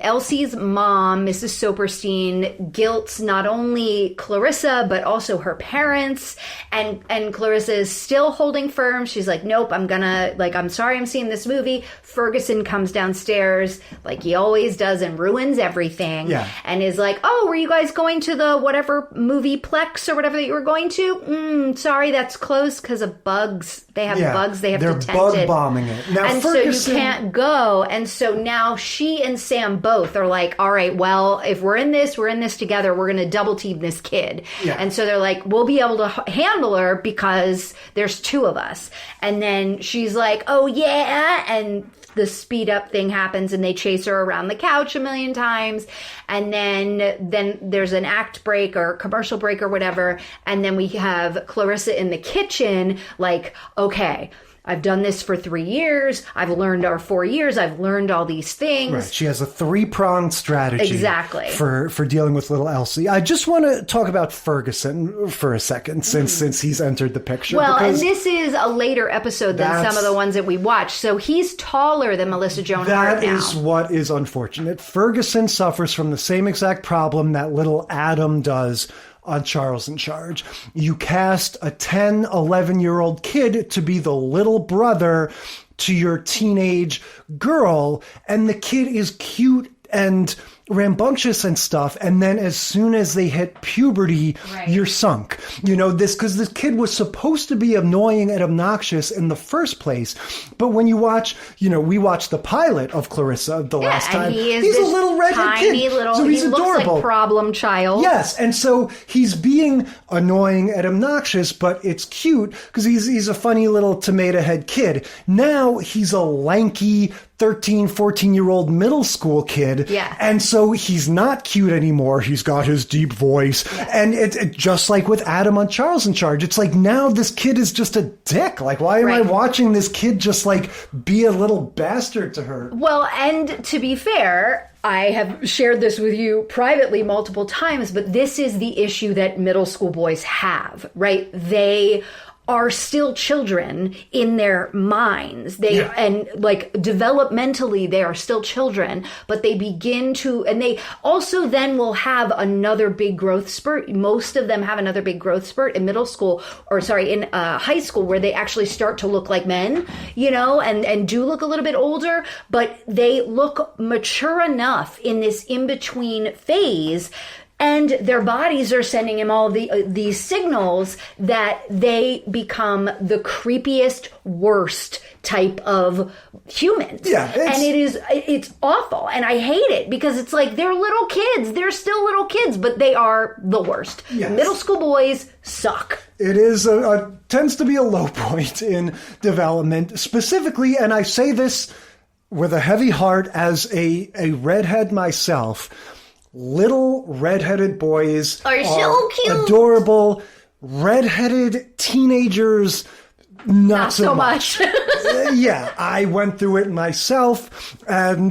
Elsie's mom, Mrs. Soperstein, guilts not only Clarissa, but also her parents. And Clarissa is still holding firm. She's like, nope, I'm sorry I'm seeing this movie. Ferguson comes downstairs like he always does and ruins everything. Yeah. And is like, oh, were you guys going to the whatever movie plex or whatever that you were going to? Sorry, that's closed because of bugs. They have bugs. They have to tend it. They're bug bombing it. Now, and Ferguson, so you can't go. And so now she and Sam both are like, all right, well, if we're in this together. We're going to double team this kid. Yeah. And so they're like, we'll be able to handle her because there's two of us. And then she's like, oh yeah. And the speed up thing happens and they chase her around the couch a million times. And then there's an act break or commercial break or whatever. And then we have Clarissa in the kitchen like, okay, I've done this for 3 years. I've learned, or 4 years. I've learned all these things. Right. She has a 3-pronged strategy. Exactly. For dealing with little Elsie. I just want to talk about Ferguson for a second since he's entered the picture. Well, and this is a later episode than some of the ones that we watched. So he's taller than Melissa Joan Hart now. That is what is unfortunate. Ferguson suffers from the same exact problem that little Adam does on Charles in Charge. You cast a 10, 11-year-old kid to be the little brother to your teenage girl, and the kid is cute and rambunctious and stuff, and then as soon as they hit puberty, you're sunk. Because this kid was supposed to be annoying and obnoxious in the first place, but when you watch, we watched the pilot of Clarissa the last time. He's a little redhead kid, so he's he adorable. Looks like problem child. Yes, and so he's being annoying and obnoxious, but it's cute because he's a funny little tomato head kid. Now he's a lanky 13, 14-year-old middle school kid. Yeah. And so he's not cute anymore. He's got his deep voice. Yeah. And it just like with Adam on Charles in Charge, it's like now this kid is just a dick. Like, why am I watching this kid just like be a little bastard to her? Well, and to be fair, I have shared this with you privately multiple times, but this is the issue that middle school boys have, right? They are still children in their minds. And like developmentally, they are still children, but they begin to, and they also then will have another big growth spurt. Most of them have another big growth spurt in middle school, in high school, where they actually start to look like men, and do look a little bit older, but they look mature enough in this in-between phase. And their bodies are sending them all these signals that they become the creepiest, worst type of humans. Yeah, and it's awful. And I hate it because it's like they're little kids. They're still little kids, but they are the worst. Yes. Middle school boys suck. It is tends to be a low point in development specifically. And I say this with a heavy heart as a redhead myself. Little redheaded boys are so cute, adorable. Redheaded teenagers, not so much. Yeah, I went through it myself, and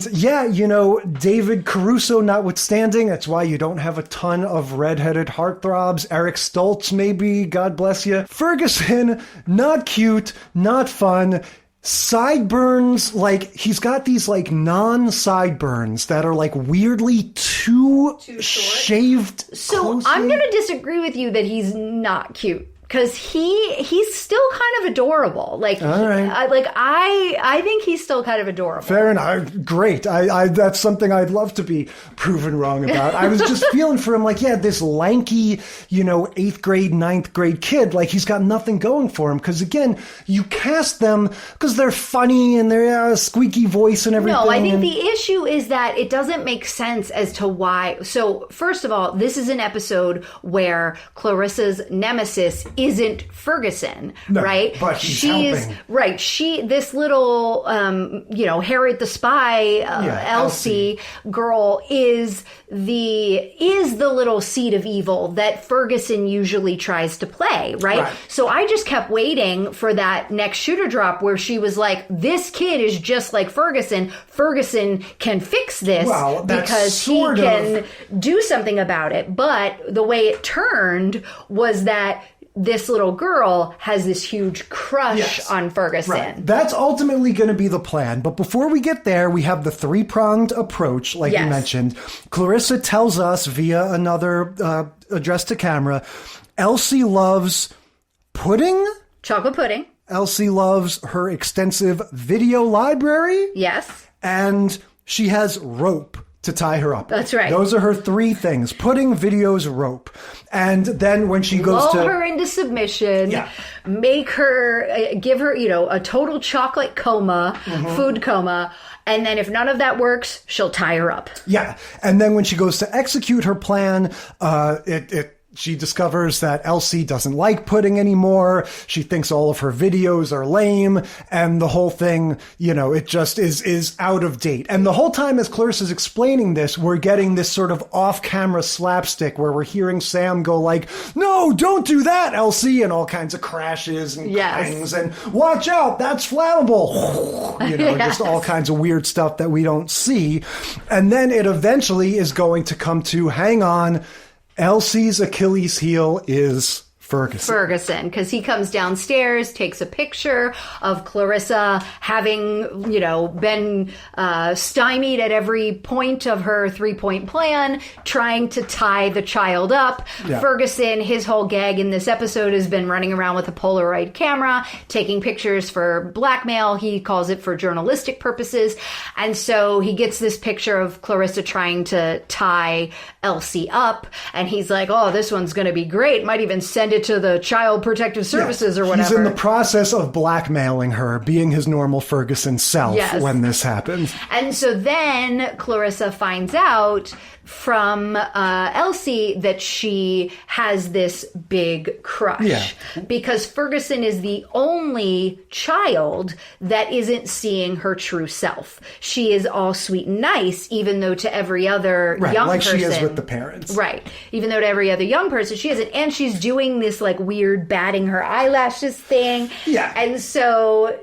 David Caruso notwithstanding, that's why you don't have a ton of redheaded heartthrobs. Eric Stoltz, maybe, God bless you. Ferguson, not cute, not fun. Sideburns, like he's got these like non-sideburns that are like weirdly too shaved. So closely. I'm going to disagree with you that he's not cute. Because he's still kind of adorable. Like, all right. I think he's still kind of adorable. Fair enough. Great. I that's something I'd love to be proven wrong about. I was just feeling for him like, this lanky, 8th grade, 9th grade kid. Like, he's got nothing going for him. Because, again, you cast them because they're funny and they're a squeaky voice and everything. No, I think the issue is that it doesn't make sense as to why. So, first of all, this is an episode where Clarissa's nemesis isn't Ferguson, right? But she's helping. Right. This little, Harriet the Spy, Elsie girl is the little seed of evil that Ferguson usually tries to play, right? So I just kept waiting for that next shooter drop where she was like, this kid is just like Ferguson. Ferguson can fix this because he can do something about it. But the way it turned was that this little girl has this huge crush on Ferguson. Right. That's ultimately going to be the plan. But before we get there, we have the three-pronged approach, like you mentioned. Clarissa tells us via another address to camera, Elsie loves pudding? Chocolate pudding. Elsie loves her extensive video library. Yes. And she has rope to tie her up. That's right. Those are her three things: pudding, videos, rope. And then when she goes lull her into submission, make her, give her, a total chocolate coma, food coma. And then if none of that works, she'll tie her up. Yeah. And then when she goes to execute her plan, she discovers that Elsie doesn't like pudding anymore. She thinks all of her videos are lame, and the whole thing, it just is out of date. And the whole time as Clarissa's explaining this, we're getting this sort of off-camera slapstick where we're hearing Sam go like, "No, don't do that, Elsie," and all kinds of crashes and clangs, and "Watch out, that's flammable." Just all kinds of weird stuff that we don't see. And then it eventually is going to come to, hang on, Elsie's Achilles heel is Ferguson. Because he comes downstairs, takes a picture of Clarissa having, been stymied at every point of her 3-point plan, trying to tie the child up. Yeah. Ferguson, his whole gag in this episode has been running around with a Polaroid camera, taking pictures for blackmail. He calls it for journalistic purposes. And so he gets this picture of Clarissa trying to tie Elsie up. And he's like, oh, this one's going to be great. Might even send it to the Child Protective Services or whatever. He's in the process of blackmailing her, being his normal Ferguson self when this happens. And so then Clarissa finds out from Elsie that she has this big crush. Yeah. Because Ferguson is the only child that isn't seeing her true self. She is all sweet and nice, even though to every other young like person... she is with the parents. Right. Even though to every other young person, she isn't. And she's doing this like weird batting her eyelashes thing. Yeah. And so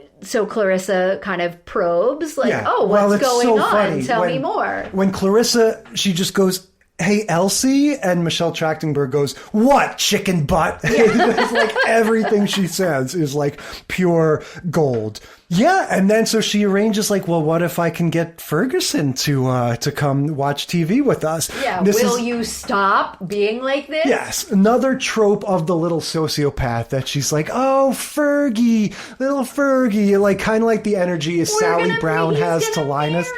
Clarissa kind of probes, like, oh, what's going on? Funny. Tell me more. When Clarissa, she just goes, hey, Elsie, and Michelle Trachtenberg goes, what, chicken butt? It's like everything she says is like pure gold. Yeah, and then so she arranges like, well, what if I can get Ferguson to come watch TV with us? Yeah, will you stop being like this? Yes, another trope of the little sociopath that she's like, oh, Fergie, little Fergie, like kind of like the energy Sally Brown has to Linus.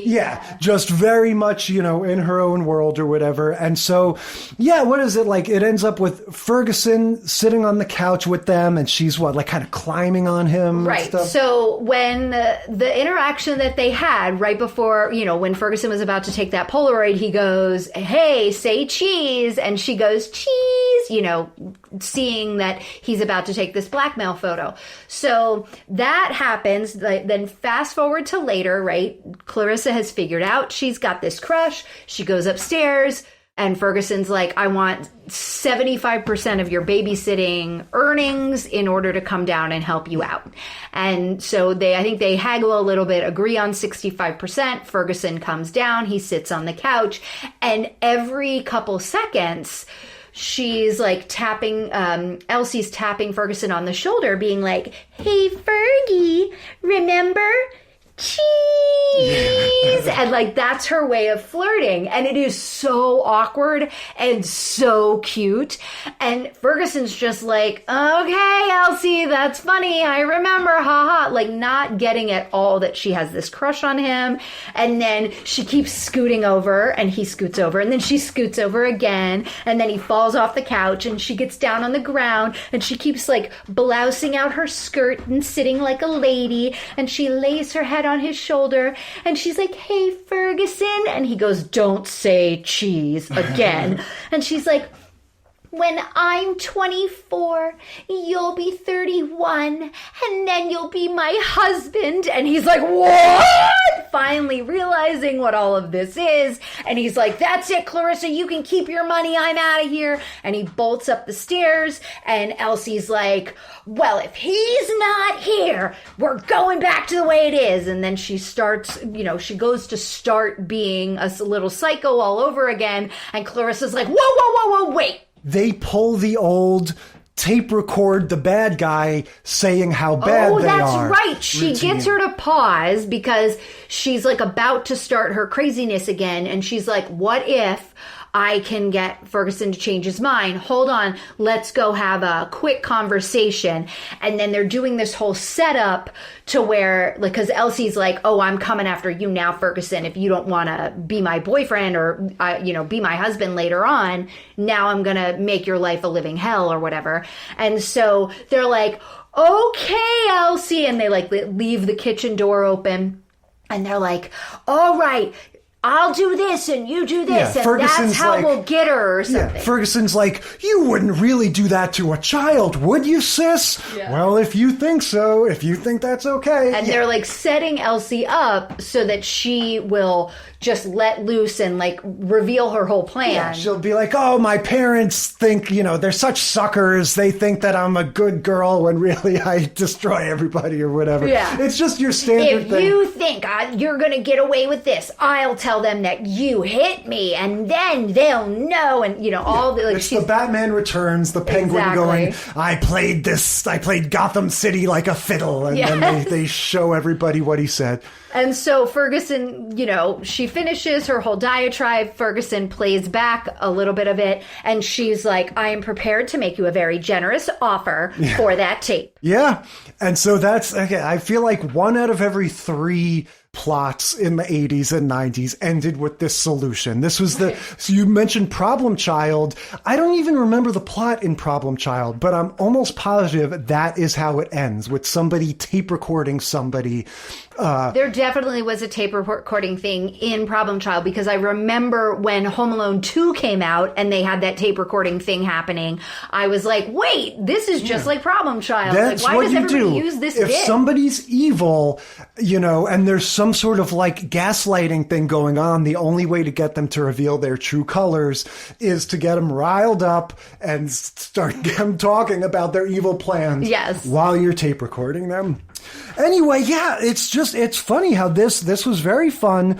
Yeah, just very much, in her own world or whatever. And so, yeah, what is it like? It ends up with Ferguson sitting on the couch with them, and she's kind of climbing on him. Right. And stuff. So when the interaction that they had right before, when Ferguson was about to take that Polaroid, he goes, hey, say cheese. And she goes, cheese, seeing that he's about to take this blackmail photo. So that happens. Then fast forward to later, right? Clarissa has figured out she's got this crush. She goes upstairs and Ferguson's like, I want 75% of your babysitting earnings in order to come down and help you out. And so I think they haggle a little bit, agree on 65%. Ferguson comes down. He sits on the couch, and every couple seconds, she's like tapping, Elsie's tapping Ferguson on the shoulder, being like, hey, Fergie, remember? Cheese! And that's her way of flirting. And it is so awkward and so cute. And Ferguson's just like, okay, Elsie, that's funny. I remember, haha. Not getting at all that she has this crush on him. And then she keeps scooting over, and he scoots over, and then she scoots over again. And then he falls off the couch, and she gets down on the ground, and she keeps blousing out her skirt and sitting like a lady. And she lays her head on his shoulder, and she's like, hey, Ferguson. And he goes, don't say cheese again. And she's like, when I'm 24, you'll be 31, and then you'll be my husband. And he's like, what? Finally realizing what all of this is. And he's like, that's it, Clarissa, you can keep your money, I'm out of here. And he bolts up the stairs, and Elsie's like, well, if he's not here, we're going back to the way it is. And then she starts, she goes to start being a little psycho all over again. And Clarissa's like, whoa, wait. They pull the old tape record the bad guy saying how bad they are. Oh, that's right. She gets her to pause because she's about to start her craziness again. And she's like, what if I can get Ferguson to change his mind? Hold on. Let's go have a quick conversation. And then they're doing this whole setup to where, because Elsie's like, oh, I'm coming after you now, Ferguson. If you don't want to be my boyfriend or, be my husband later on, now I'm going to make your life a living hell or whatever. And so they're like, okay, Elsie. And they leave the kitchen door open. And they're like, all right, I'll do this and you do this, and Ferguson's that's how we'll get her or something. Yeah, Ferguson's like, you wouldn't really do that to a child, would you, sis? Yeah. Well, if you think so, if you think that's okay. And they're setting Elsie up so that she will just let loose and reveal her whole plan. Yeah, she'll be like, oh, my parents think, they're such suckers. They think that I'm a good girl when really I destroy everybody or whatever. Yeah. It's just your standard thing. If you think you're going to get away with this, I'll tell tell them that you hit me, and then they'll know. And, you know, all the, like, it's the Batman Returns, the Penguin going, I played Gotham City like a fiddle. And then they show everybody what he said. And so Ferguson, you know, she finishes her whole diatribe. Ferguson plays back a little bit of it. And she's like, I am prepared to make you a very generous offer for that tape. Yeah. And so that's, okay, I feel like 1 out of every 3 plots in the 80s and 90s ended with this solution. This was so you mentioned Problem Child. I don't even remember the plot in Problem Child, but I'm almost positive that is how it ends, with somebody tape recording somebody. There definitely was a tape recording thing in Problem Child, because I remember when Home Alone 2 came out and they had that tape recording thing happening. I was like, wait, this is just like Problem Child. That's like, why what does you everybody do. use this If bit? somebody's evil, you know, and there's some sort of like gaslighting thing going on, the only way to get them to reveal their true colors is to get them riled up and start them talking about their evil plans while you're tape recording them. Anyway, yeah, it's funny how this was very fun.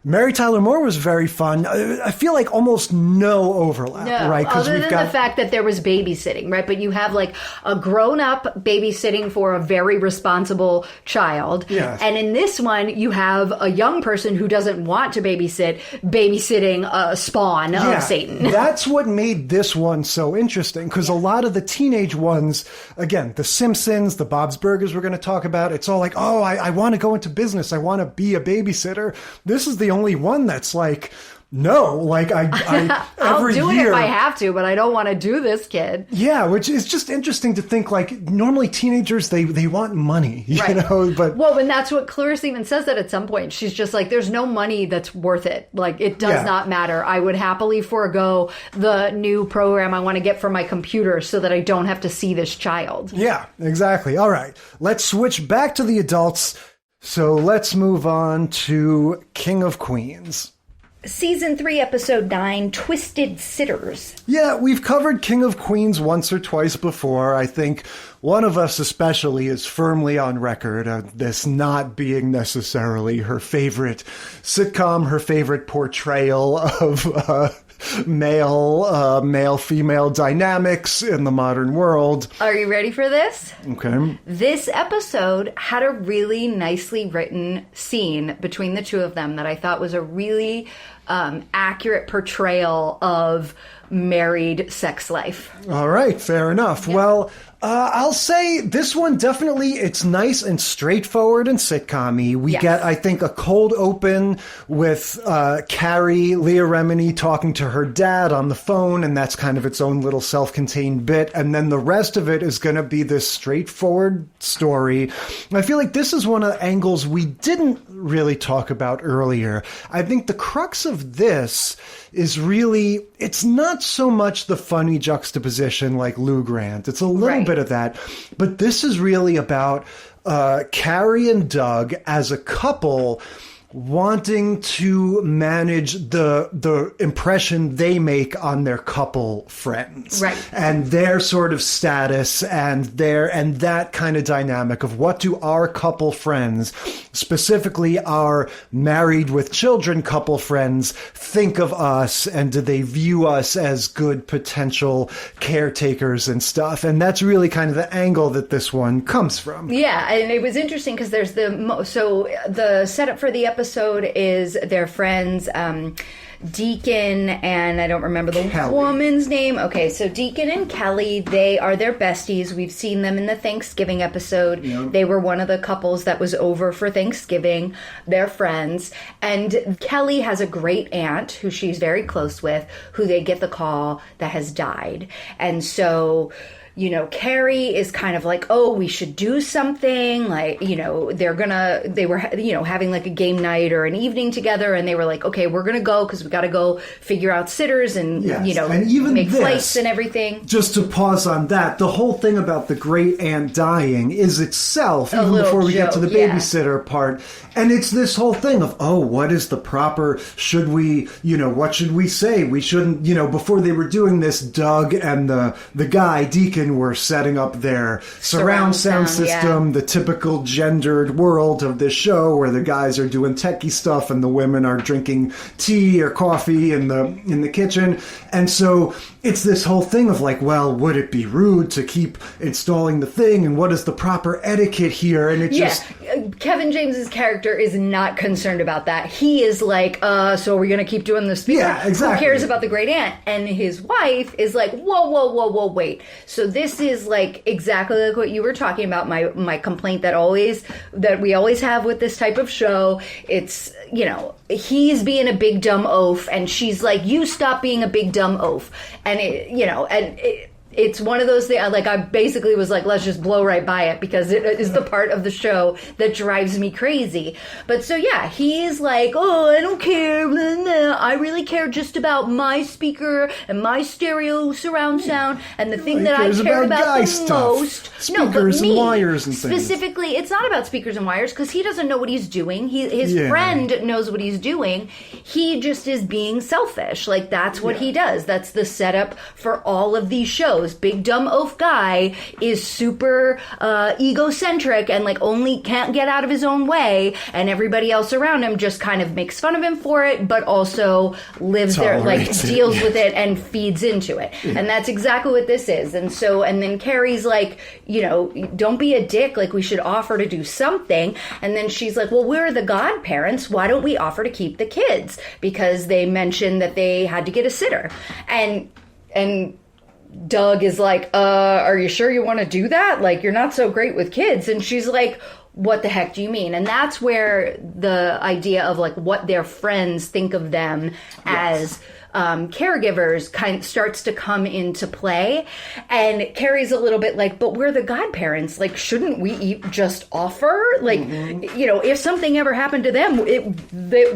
Mary Tyler Moore was very fun. I feel like almost no overlap, right? Other than the fact that there was babysitting, right? But you have like a grown-up babysitting for a very responsible child. Yes. And in this one, you have a young person who doesn't want to babysitting a spawn of Satan. That's what made this one so interesting, because a lot of the teenage ones, again, The Simpsons, the Bob's Burgers we're going to talk about, it's all like, oh, I want to go into business. I want to be a babysitter. This is the only one that's like, no, like I I'll every do year, it if I have to, but I don't want to do this, kid. Yeah, which is just interesting to think, like, normally teenagers, they want money, you know, but... Well, and that's what Clarissa even says that at some point. She's just like, there's no money that's worth it. Like, it does not matter. I would happily forego the new program I want to get for my computer so that I don't have to see this child. Yeah, exactly. All right, let's switch back to the adults. So let's move on to King of Queens. Season 3, Episode 9, Twisted Sitters. Yeah, we've covered King of Queens once or twice before. I think one of us especially is firmly on record of this not being necessarily her favorite sitcom, her favorite portrayal of male-female dynamics in the modern world. Are you ready for this? Okay. This episode had a really nicely written scene between the two of them that I thought was a really accurate portrayal of married sex life. All right, fair enough. Yeah. Well, I'll say this one definitely, it's nice and straightforward and sitcom-y. We get, I think, a cold open with Carrie, Leah Remini, talking to her dad on the phone, and that's kind of its own little self-contained bit. And then the rest of it is going to be this straightforward story. I feel like this is one of the angles we didn't really talk about earlier. I think the crux of this is really, it's not so much the funny juxtaposition like Lou Grant. It's a little bit of that. But this is really about Carrie and Doug as a couple wanting to manage the impression they make on their couple friends. Right. And their sort of status and that kind of dynamic of what do our couple friends, specifically our married with children couple friends, think of us, and do they view us as good potential caretakers and stuff. And that's really kind of the angle that this one comes from. Yeah, and it was interesting because there's so the setup for the episode is their friends Deacon and I don't remember the woman's name. Okay, so Deacon and Kelly, they are their besties. We've seen them in the Thanksgiving episode. Yep. They were one of the couples that was over for Thanksgiving. They're friends. And Kelly has a great aunt who she's very close with, who they get the call that has died. And so, you know, Carrie is kind of like, oh, we should do something. Like, you know, they were, you know, having like a game night or an evening together. And they were like, okay, we're going to go because we got to go figure out sitters and, you know, and even make flights and everything. Just to pause on that, the whole thing about the great aunt dying is itself, even before we get to the babysitter part. And it's this whole thing of, oh, what is the proper, should we, you know, what should we say? We shouldn't, you know, before they were doing this, Doug and the guy, Deacon, Deacon were setting up their surround sound system, the typical gendered world of this show where the guys are doing techie stuff and the women are drinking tea or coffee in the kitchen. And so it's this whole thing of like, well, would it be rude to keep installing the thing, and what is the proper etiquette here? And it just... Kevin James's character is not concerned about that. He is like, so are we going to keep doing the speaker? Yeah, exactly. Who cares about the great aunt? And his wife is like, whoa, wait. So this is like exactly like what you were talking about, my complaint that we always have with this type of show. It's, he's being a big dumb oaf, and she's like, you stop being a big dumb oaf. And it's one of those things, like, I basically was like, let's just blow right by it because it is the part of the show that drives me crazy. But so, yeah, he's like, oh, I don't care. Blah, blah. I really care just about my speaker and my stereo surround sound. And the thing that I care about the most... Speakers and wires and things. Specifically, it's not about speakers and wires because he doesn't know what he's doing. His friend knows what he's doing. He just is being selfish. Like, that's what he does. That's the setup for all of these shows. Big dumb oaf guy is super egocentric and like only can't get out of his own way, and everybody else around him just kind of makes fun of him for it, but also lives there, like deals with it and feeds into it. And that's exactly what this is. And then Carrie's like, don't be a dick, like we should offer to do something. And then she's like, well, we're the godparents, why don't we offer to keep the kids? Because they mentioned that they had to get a sitter. And Doug is like, are you sure you want to do that? Like, you're not so great with kids. And she's like, what the heck do you mean? And that's where the idea of like what their friends think of them as caregivers kind of starts to come into play. And Carrie's a little bit like, but we're the godparents. Like, shouldn't we just offer? Like, if something ever happened to them,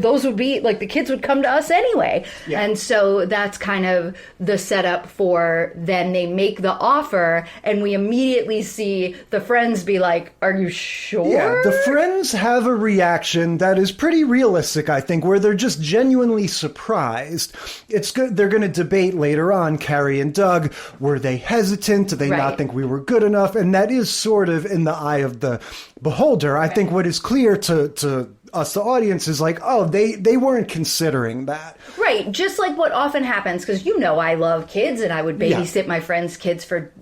those would be like, the kids would come to us anyway. Yeah. And so that's kind of the setup for then they make the offer, and we immediately see the friends be like, are you sure? Yeah, the friends have a reaction that is pretty realistic, I think, where they're just genuinely surprised. It's good. They're going to debate later on, Carrie and Doug. Were they hesitant? Did they not think we were good enough? And that is sort of in the eye of the beholder. I think what is clear to us, the audience, is like, oh, they weren't considering that. Right. Just like what often happens, because I love kids and I would babysit my friends' kids for,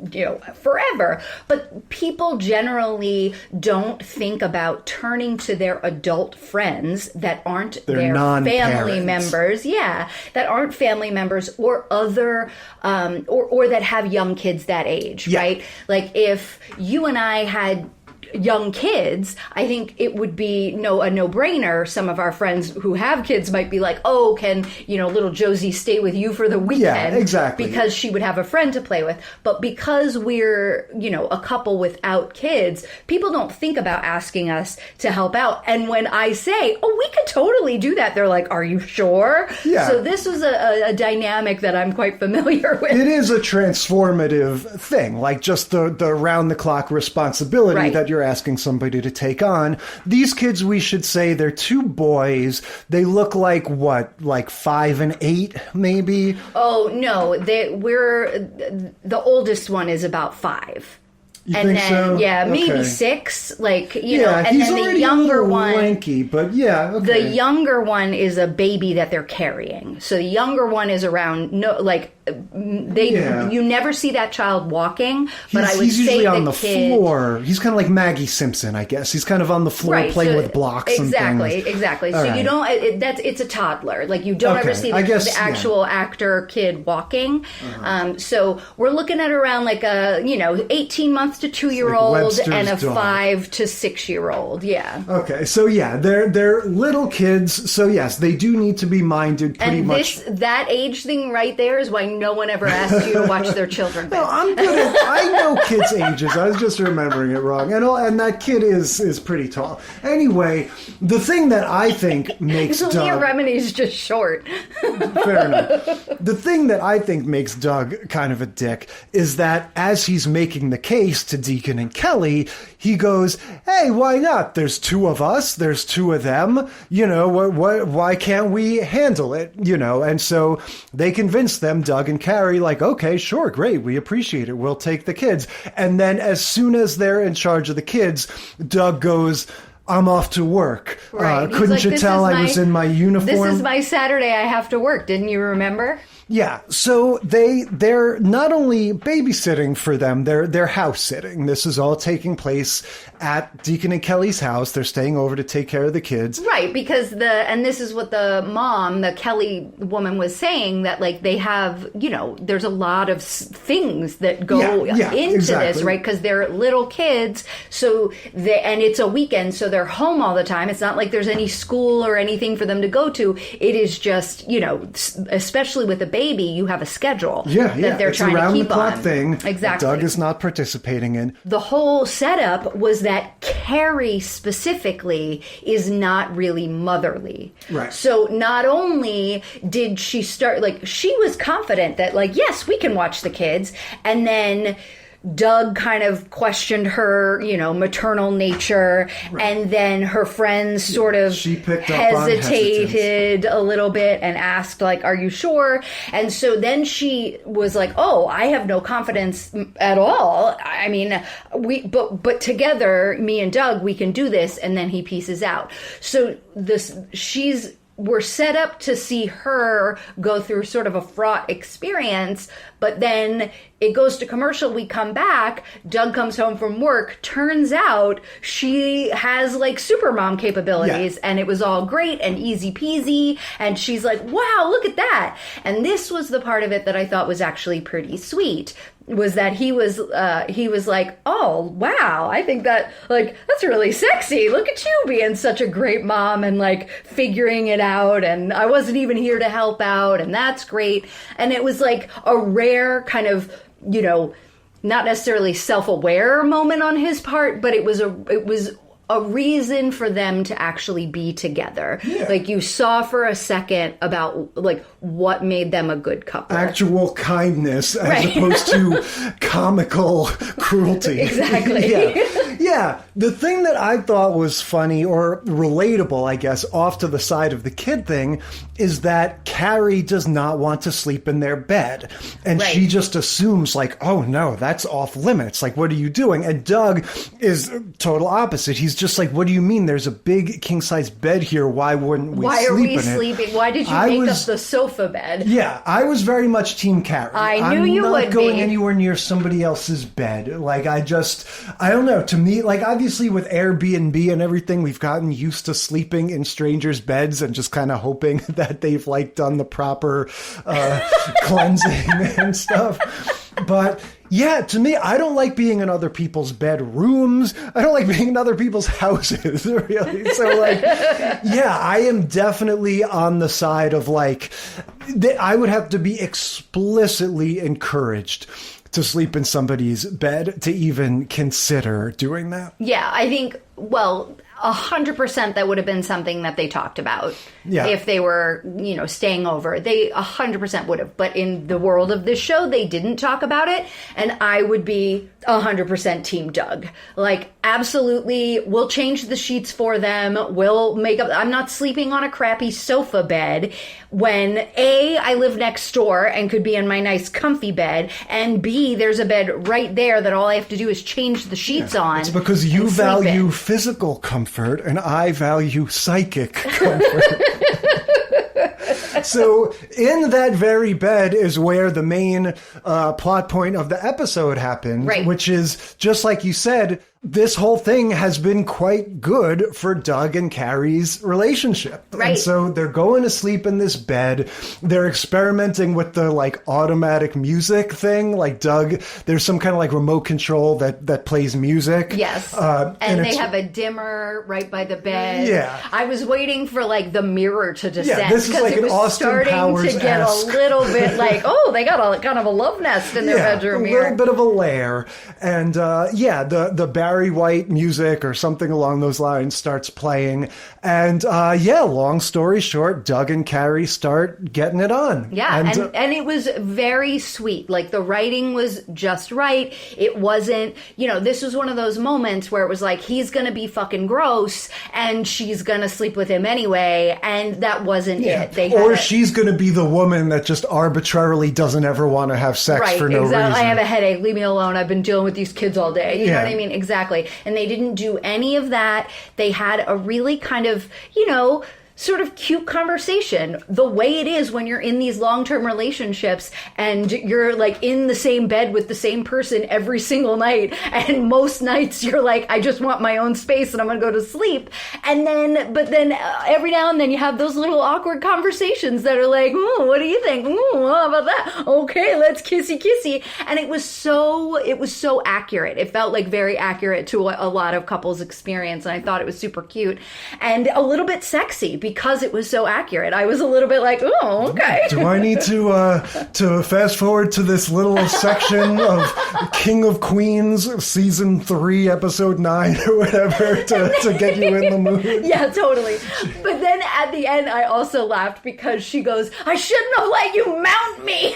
forever. But people generally don't think about turning to their adult friends that aren't their family members. Yeah. That aren't family members or other, or that have young kids that age, right? Like if you and I had young kids, I think it would be a no-brainer. Some of our friends who have kids might be like, oh, can, little Josie stay with you for the weekend? Yeah, exactly. Because she would have a friend to play with. But because we're, a couple without kids, people don't think about asking us to help out. And when I say, oh, we could totally do that, they're like, are you sure? Yeah. So this was a dynamic that I'm quite familiar with. It is a transformative thing, like just the round-the-clock responsibility that you're asking somebody to take on. These kids, we should say, they're two boys. They look like what, like 5 and 8, maybe? Oh no, the oldest one is about 5. You think so? Yeah, maybe okay. 6, like, and he's then the younger one, lanky, but okay. The younger one is a baby that they're carrying. So the younger one is around, you never see that child walking, but I would he's say usually on the floor. He's kind of like Maggie Simpson, I guess. He's kind of on the floor playing with blocks and things. Exactly. All so right. you don't, it's a toddler. Like, you don't ever see the actual actor kid walking. Uh-huh. So we're looking at around like a, 18 months to 2-year-old and a 5 to 6-year-old. Yeah. Okay. So yeah, they're little kids. So yes, they do need to be minded pretty much. That age thing right there is why no one ever asked you to watch their children. No, I'm good I know kids' ages. I was just remembering it wrong. And that kid is pretty tall. Anyway, the thing that I think makes Doug... Leah Remini's just short. Fair enough. The thing that I think makes Doug kind of a dick is that as he's making the case to Deacon and Kelly, he goes, hey, why not? There's 2 of us. There's 2 of them. Why can't we handle it? And so they convince them, Doug Doug and Carrie like, okay, sure, great, we appreciate it. We'll take the kids. And then as soon as they're in charge of the kids, Doug goes, I'm off to work. Right. Couldn't like, you tell I was in my uniform? This is my Saturday. I have to work. Didn't you remember? Yeah, so they're not only babysitting for them, they're house sitting. This is all taking place at Deacon and Kelly's house. They're staying over to take care of the kids. Right, because and this is what the mom, the Kelly woman, was saying, that like they have, there's a lot of things that go into this, right? Because they're little kids, and it's a weekend, so they're home all the time. It's not like there's any school or anything for them to go to. It is just, especially with a baby, you have a schedule that they're trying to keep on. It's a round-the-clock thing that Doug is not participating in. The whole setup was that Carrie specifically is not really motherly. Right. So not only did she start, she was confident that, yes, we can watch the kids, and then Doug kind of questioned her, maternal nature, and then her friends sort of hesitated a little bit and asked, are you sure? And so then she was like, oh, I have no confidence at all. I mean, but together, me and Doug, we can do this. And then he pieces out. So we're set up to see her go through sort of a fraught experience, but then it goes to commercial. We come back. Doug comes home from work. Turns out she has supermom capabilities, and it was all great and easy peasy. And she's like, wow, look at that. And this was the part of it that I thought was actually pretty sweet, was that he was like, oh, wow, I think that, that's really sexy. Look at you being such a great mom and, figuring it out. And I wasn't even here to help out. And that's great. And it was, a rare kind of, not necessarily self-aware moment on his part, but it was a reason for them to actually be together. Yeah. You saw for a second about what made them a good couple. Actual kindness as opposed to comical cruelty. Exactly. Yeah. The thing that I thought was funny or relatable, I guess, off to the side of the kid thing, is that Carrie does not want to sleep in their bed. And she just assumes oh no, that's off limits. What are you doing? And Doug is total opposite. He's just what do you mean? There's a big king-size bed here. Why wouldn't we sleep in it? Why are we sleeping? Why did you make up the sofa bed? Yeah, I was very much Team Carrie. I knew you would be. I'm not going anywhere near somebody else's bed. I don't know. To me, obviously with Airbnb and everything, we've gotten used to sleeping in strangers' beds and just kind of hoping that they've done the proper cleansing and stuff. But yeah, to me, I don't like being in other people's bedrooms. I don't like being in other people's houses, really. So, yeah, I am definitely on the side of, I would have to be explicitly encouraged to sleep in somebody's bed to even consider doing that. Yeah, I think, 100% that would have been something that they talked about. Yeah. If they were, staying over. They 100% would have. But in the world of this show, they didn't talk about it. And I would be 100% Team Doug. Absolutely, we'll change the sheets for them. We'll make up. I'm not sleeping on a crappy sofa bed when A, I live next door and could be in my nice comfy bed, and B, there's a bed right there that all I have to do is change the sheets on. It's because you value physical comfort and I value psychic comfort. So in that very bed is where the main plot point of the episode happens, which is, just like you said, this whole thing has been quite good for Doug and Carrie's relationship. Right. And so they're going to sleep in this bed. They're experimenting with the automatic music thing. Doug, there's some kind of remote control that plays music. Yes. And they have a dimmer right by the bed. Yeah. I was waiting for the mirror to descend. Yeah, this is it an was Austin starting Powers-esque. to get a little bit they got a kind of a love nest in their bedroom a here. little bit of a lair. And the barrier Barry White music or something along those lines starts playing. And long story short, Doug and Carrie start getting it on. Yeah, and it was very sweet. Like, the writing was just right. It wasn't, this was one of those moments where it was like, he's going to be fucking gross and she's going to sleep with him anyway. And that wasn't it. She's going to be the woman that just arbitrarily doesn't ever want to have sex for no reason. I have a headache. Leave me alone. I've been dealing with these kids all day. You know what I mean? Exactly. And they didn't do any of that. They had a really kind of, sort of cute conversation, the way it is when you're in these long-term relationships and you're like in the same bed with the same person every single night, and most nights you're like, I just want my own space and I'm gonna go to sleep. But then every now and then you have those little awkward conversations that are like, what do you think? How about that? Okay, let's kissy. And it was so accurate. It felt like very accurate to a lot of couples' experience, and I thought it was super cute and a little bit sexy because it was so accurate. I was a little bit like, oh, okay. Do I need to fast forward to this little section of King of Queens, season 3, episode 9 or whatever to get you in the mood? Yeah, totally. But then at the end, I also laughed because she goes, I shouldn't have let you mount me,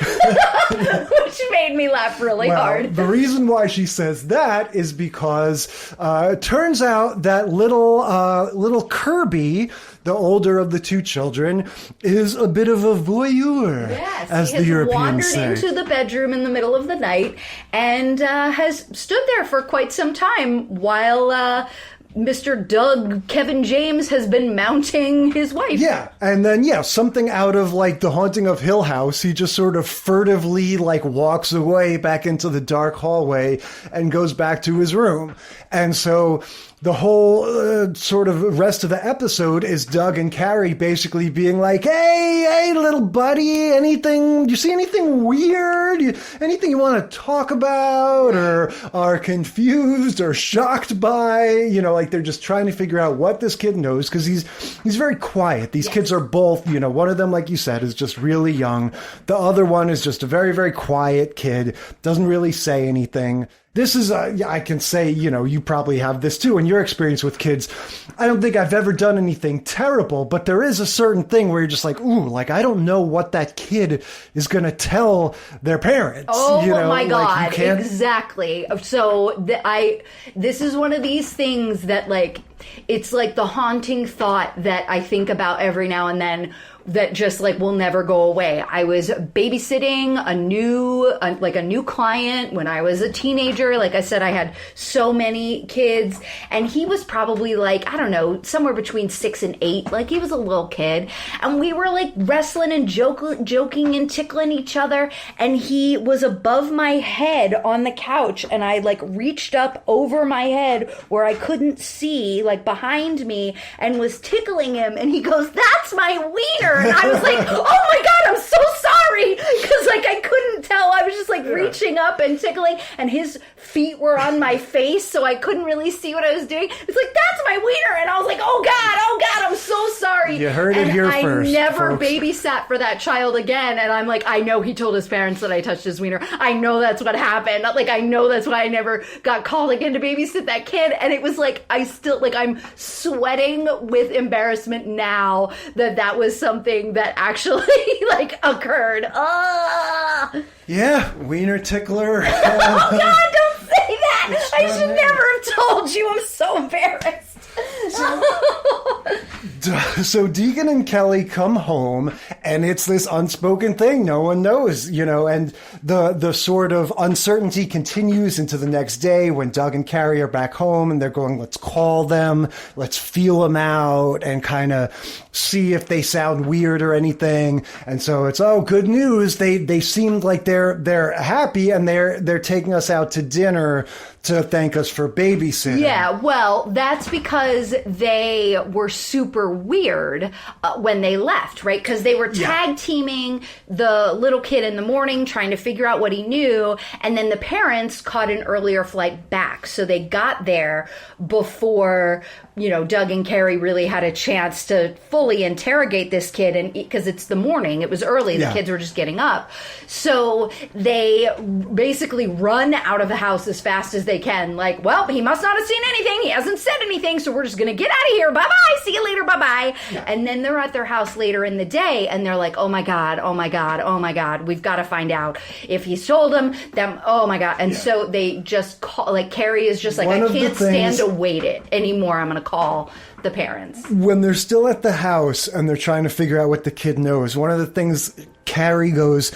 which made me laugh really hard. The reason why she says that is because it turns out that little Kirby, the older of the two children, is a bit of a voyeur, as the Europeans say. He has wandered into the bedroom in the middle of the night and has stood there for quite some time while Mr. Doug Kevin James has been mounting his wife. Yeah, and then, something out of, like, The Haunting of Hill House, he just sort of furtively, like, walks away back into the dark hallway and goes back to his room. And so the whole sort of rest of the episode is Doug and Carrie basically being like, hey, little buddy, you see anything weird? Anything you want to talk about or are confused or shocked by? Like, they're just trying to figure out what this kid knows, because he's very quiet. These kids are both, one of them, like you said, is just really young. The other one is just a very, very quiet kid, doesn't really say anything. This is, I can say, you probably have this too in your experience with kids. I don't think I've ever done anything terrible, but there is a certain thing where you're just like, ooh, like, I don't know what that kid is going to tell their parents. Oh, my God. Like, exactly. So this is one of these things that, like, it's like the haunting thought that I think about every now and then that just, like, will never go away. I was babysitting a new client when I was a teenager. Like I said, I had so many kids, and he was probably, like, I don't know, somewhere between 6 and 8. Like, he was a little kid, and we were, like, wrestling and joking and tickling each other, and he was above my head on the couch, and I, like, reached up over my head where I couldn't see, like, behind me, and was tickling him, and he goes, "That's my wiener." And I was like, oh my God, I'm so sorry. Because, like, I couldn't tell. I was just, like, reaching up and tickling. And his feet were on my face, so I couldn't really see what I was doing. It's like, that's my wiener. And I was like, oh God, I'm so sorry. You heard it here first, I never folks. babysat for that child again. And I'm like, I know he told his parents that I touched his wiener. I know that's what happened. Like, I know that's why I never got called again to babysit that kid. And it was like, I'm sweating with embarrassment now that was something that actually, like, occurred. Yeah, wiener tickler. Oh God, don't say that! I should never have told you. I'm so embarrassed. So Deegan and Kelly come home, and it's this unspoken thing. No one knows, and the sort of uncertainty continues into the next day when Doug and Carrie are back home, and they're going, let's call them, let's feel them out, and kind of see if they sound weird or anything. And so it's, good news. They seemed like they're happy, and they're taking us out to dinner to thank us for babysitting. Yeah, well, that's because they were super weird when they left, right? Because they were tag teaming the little kid in the morning, trying to figure out what he knew, and then the parents caught an earlier flight back. So they got there before, Doug and Carrie really had a chance to fully fully interrogate this kid, and because it's the morning, it was early, the kids were just getting up. So they basically run out of the house as fast as they can. Like, well, he must not have seen anything. He hasn't said anything, so we're just going to get out of here. Bye-bye. See you later. Bye-bye. Yeah. And then they're at their house later in the day, and they're like, oh, my God. We've got to find out if he sold them. Oh, my God. And so they just call, like, Carrie is just like, I can't stand to wait it anymore. I'm going to call the parents. When they're still at the house and they're trying to figure out what the kid knows, one of the things Carrie goes,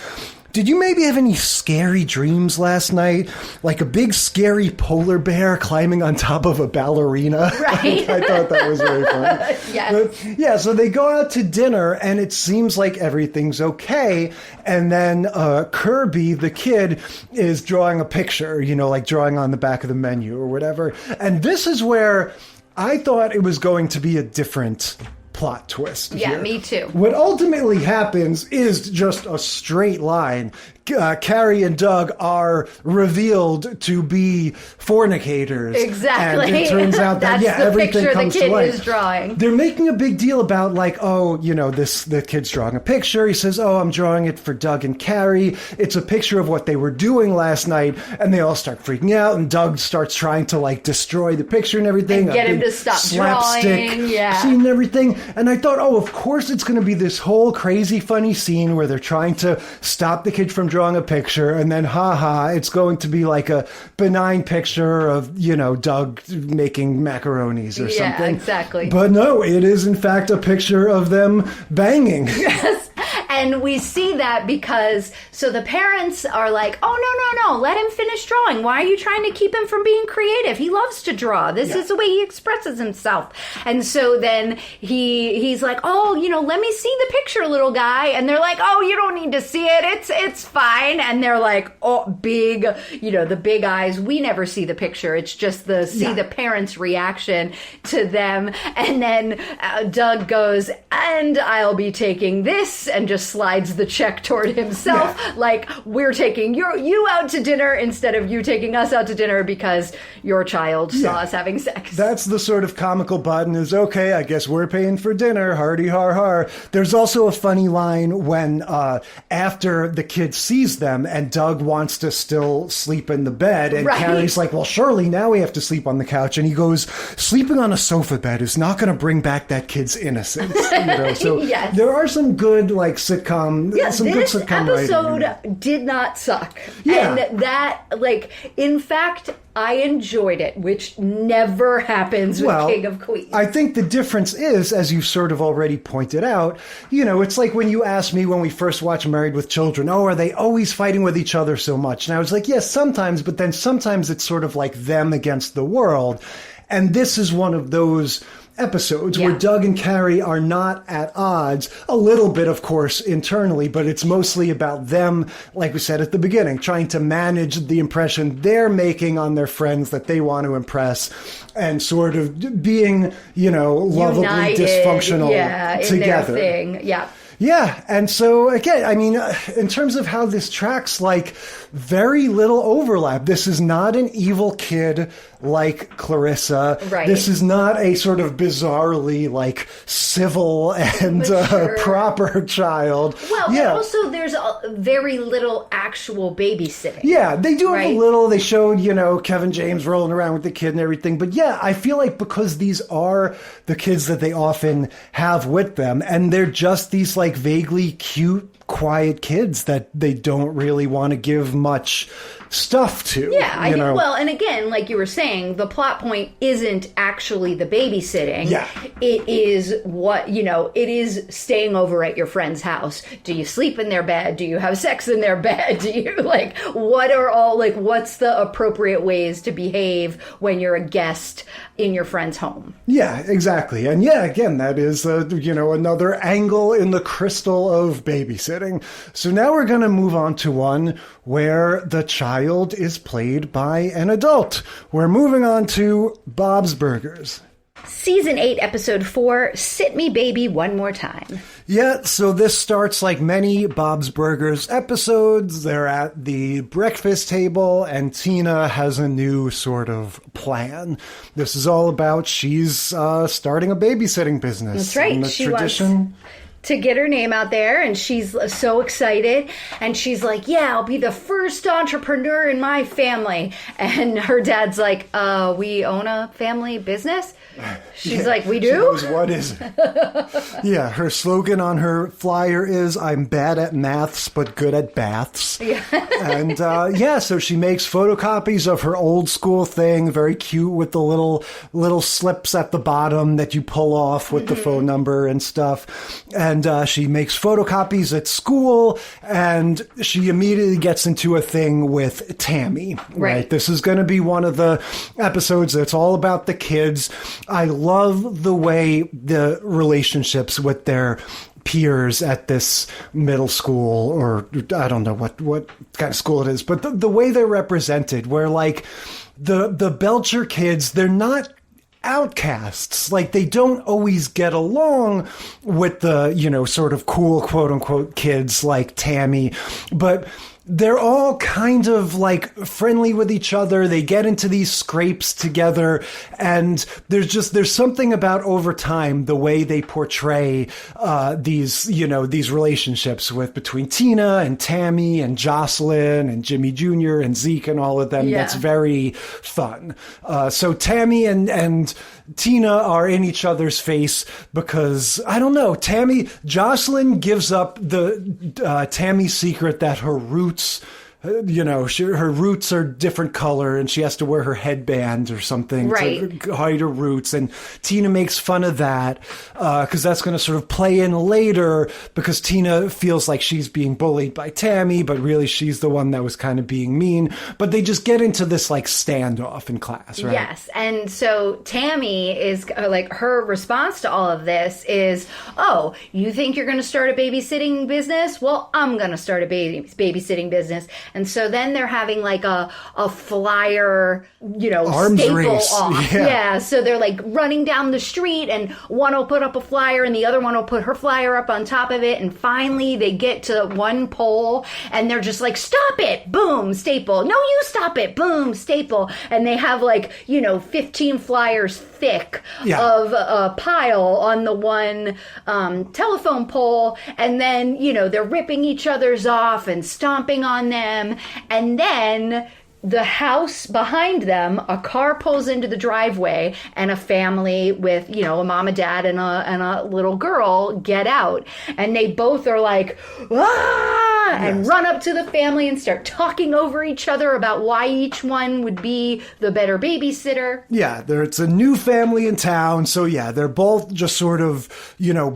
did you maybe have any scary dreams last night? Like a big scary polar bear climbing on top of a ballerina? Right. I thought that was very funny. Yes. But, yeah, so they go out to dinner and it seems like everything's okay. And then Kirby, the kid, is drawing a picture, like drawing on the back of the menu or whatever. And this is where I thought it was going to be a different plot twist. Yeah, here. Me too. What ultimately happens is just a straight line. Carrie and Doug are revealed to be fornicators. Exactly. And it turns out that, that's the everything picture comes the kid to light. is drawing. They're making a big deal about the kid's drawing a picture. He says, I'm drawing it for Doug and Carrie. It's a picture of what they were doing last night. And they all start freaking out. And Doug starts trying to destroy the picture and everything. And get him to stop slapstick drawing. Yeah. Scene and everything. And I thought, of course it's going to be this whole crazy funny scene where they're trying to stop the kid from drawing a picture, and then it's going to be like a benign picture of Doug making macaronis or something. Yeah, exactly. But no, it is in fact a picture of them banging. Yes. And we see that because, so the parents are like, oh, no, let him finish drawing. Why are you trying to keep him from being creative? He loves to draw. This is the way he expresses himself. And so then he's like, let me see the picture, little guy. And they're like, oh, you don't need to see it. It's fine. And they're like, oh, big, the big eyes. We never see the picture. It's just the parents' reaction to them. And then Doug goes, and I'll be taking this, and just slides the check toward himself. Yeah. Like, we're taking you out to dinner instead of you taking us out to dinner because your child saw us having sex. That's the sort of comical button is, okay, I guess we're paying for dinner. Hardy har har. There's also a funny line when after the kid sees them and Doug wants to still sleep in the bed and Carrie's like, well, surely now we have to sleep on the couch. And he goes, sleeping on a sofa bed is not going to bring back that kid's innocence. So yes. There are some good sitcom, some good sitcom writing. This episode did not suck. Yeah. And that, in fact, I enjoyed it, which never happens with King of Queens. I think the difference is, as you've sort of already pointed out, it's like when you asked me when we first watched Married with Children, are they always fighting with each other so much? And I was like, yes, sometimes, but then sometimes it's sort of like them against the world. And this is one of those episodes where Doug and Carrie are not at odds, a little bit, of course, internally, but it's mostly about them, like we said at the beginning, trying to manage the impression they're making on their friends that they want to impress and sort of being, lovably united, dysfunctional together. In their thing. Yeah. Yeah, and so, again, I mean, in terms of how this tracks, very little overlap. This is not an evil kid like Clarissa. Right. This is not a sort of bizarrely, civil and proper child. Well, and also there's very little actual babysitting. Yeah, they do have a little. They showed, Kevin James rolling around with the kid and everything. But yeah, I feel like because these are the kids that they often have with them, and they're just these, vaguely cute, quiet kids that they don't really want to give much stuff to. Yeah, I think, well, and again, like you were saying, the plot point isn't actually the babysitting. Yeah. It is it is staying over at your friend's house. Do you sleep in their bed? Do you have sex in their bed? Do you, what's the appropriate ways to behave when you're a guest in your friend's home? Yeah, exactly. And again, that is, another angle in the crystal of babysitting. So now we're going to move on to one where the child is played by an adult. We're moving on to Bob's Burgers. Season 8, Episode 4, Sit Me Baby One More Time. Yeah, so this starts like many Bob's Burgers episodes. They're at the breakfast table, and Tina has a new sort of plan. This is all about she's starting a babysitting business. That's right. And the She tradition... wants to get her name out there, and she's so excited, and she's like, yeah, I'll be the first entrepreneur in my family. And her dad's like, we own a family business? She's like, we do? She knows what is it. Yeah, her slogan on her flyer is, I'm bad at maths, but good at baths. Yeah. And so she makes photocopies of her old school thing, very cute with the little slips at the bottom that you pull off with the phone number and stuff. And she makes photocopies at school, and she immediately gets into a thing with Tammy. Right? This is going to be one of the episodes that's all about the kids. I love the way the relationships with their peers at this middle school, or I don't know what kind of school it is, but the way they're represented, where like the Belcher kids, they're not outcasts. Like, they don't always get along with the, sort of cool, quote unquote, kids like Tammy, but they're all kind of like friendly with each other. They get into these scrapes together, and there's something about over time the way they portray these relationships between Tina and Tammy and Jocelyn and Jimmy Jr. and Zeke and all of them. Yeah. That's very fun. So Tammy and Tina are in each other's face because, I don't know, Jocelyn gives up the Tammy's secret that her roots, her roots are different color, and she has to wear her headband or something to hide her roots. And Tina makes fun of that because that's going to sort of play in later, because Tina feels like she's being bullied by Tammy, but really she's the one that was kind of being mean. But they just get into this like standoff in class, right? Yes. And so Tammy is like, her response to all of this is, oh, you think you're going to start a babysitting business? Well, I'm going to start a babysitting business. And so then they're having like a flyer, arms staple race. Off. Yeah. So they're like running down the street, and one will put up a flyer and the other one will put her flyer up on top of it. And finally they get to one pole, and they're just like, stop it. Boom, staple. No, you stop it. Boom, staple. And they have like, 15 flyers thick of a pile on the one telephone pole. And then, they're ripping each other's off and stomping on them. And then the house behind them, a car pulls into the driveway, and a family with, a mom, a dad, and a little girl get out. And they both are like, ah, and run up to the family and start talking over each other about why each one would be the better babysitter. Yeah, it's a new family in town. So yeah, they're both just sort of,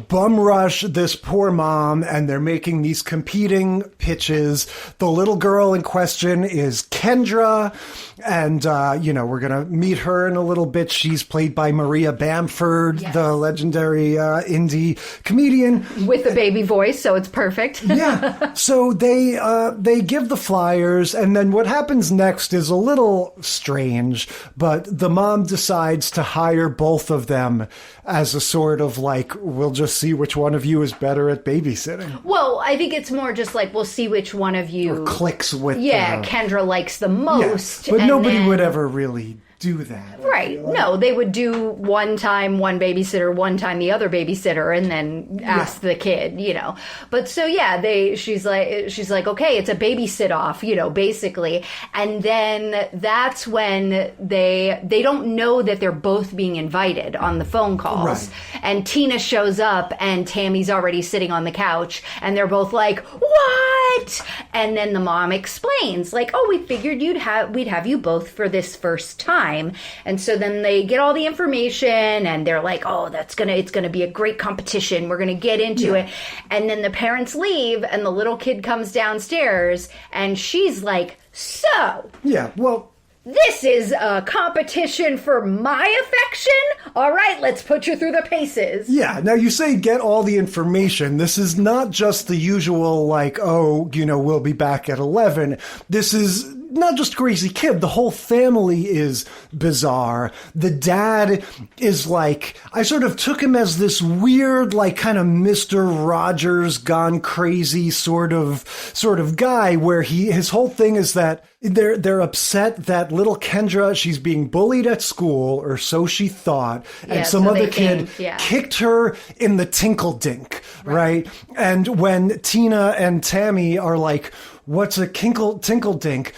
bum rush this poor mom, and they're making these competing pitches. The little girl in question is Kendra. And, we're going to meet her in a little bit. She's played by Maria Bamford, the legendary indie comedian. With a baby voice, so it's perfect. Yeah. So they give the flyers, and then what happens next is a little strange, but the mom decides to hire both of them as a sort of like, we'll just see which one of you is better at babysitting. Well, I think it's more just like, we'll see which one of you... Or clicks with... Yeah, Kendra likes the most. Yeah, but nobody would ever really do that. Right. No, they would do one time one babysitter, one time the other babysitter, and then ask the kid, But so she's like, okay, it's a babysit off, basically. And then that's when they don't know that they're both being invited on the phone calls. Right. And Tina shows up, and Tammy's already sitting on the couch, and they're both like, what? And then the mom explains, like, oh, we figured we'd have you both for this first time. And so then they get all the information, and they're like, oh, it's gonna be a great competition. We're gonna get into it. And then the parents leave, and the little kid comes downstairs, and she's like, so. Yeah, well. This is a competition for my affection? All right, let's put you through the paces. Yeah, now you say get all the information. This is not just the usual, like, oh, we'll be back at 11. This is not just crazy kid, the whole family is bizarre. The dad is like, I sort of took him as this weird, like kind of Mr. Rogers gone crazy sort of guy, where his whole thing is that they're upset that little Kendra, she's being bullied at school, or so she thought, and some other kid kicked her in the tinkle dink, right? And when Tina and Tammy are like, what's a tinkle dink?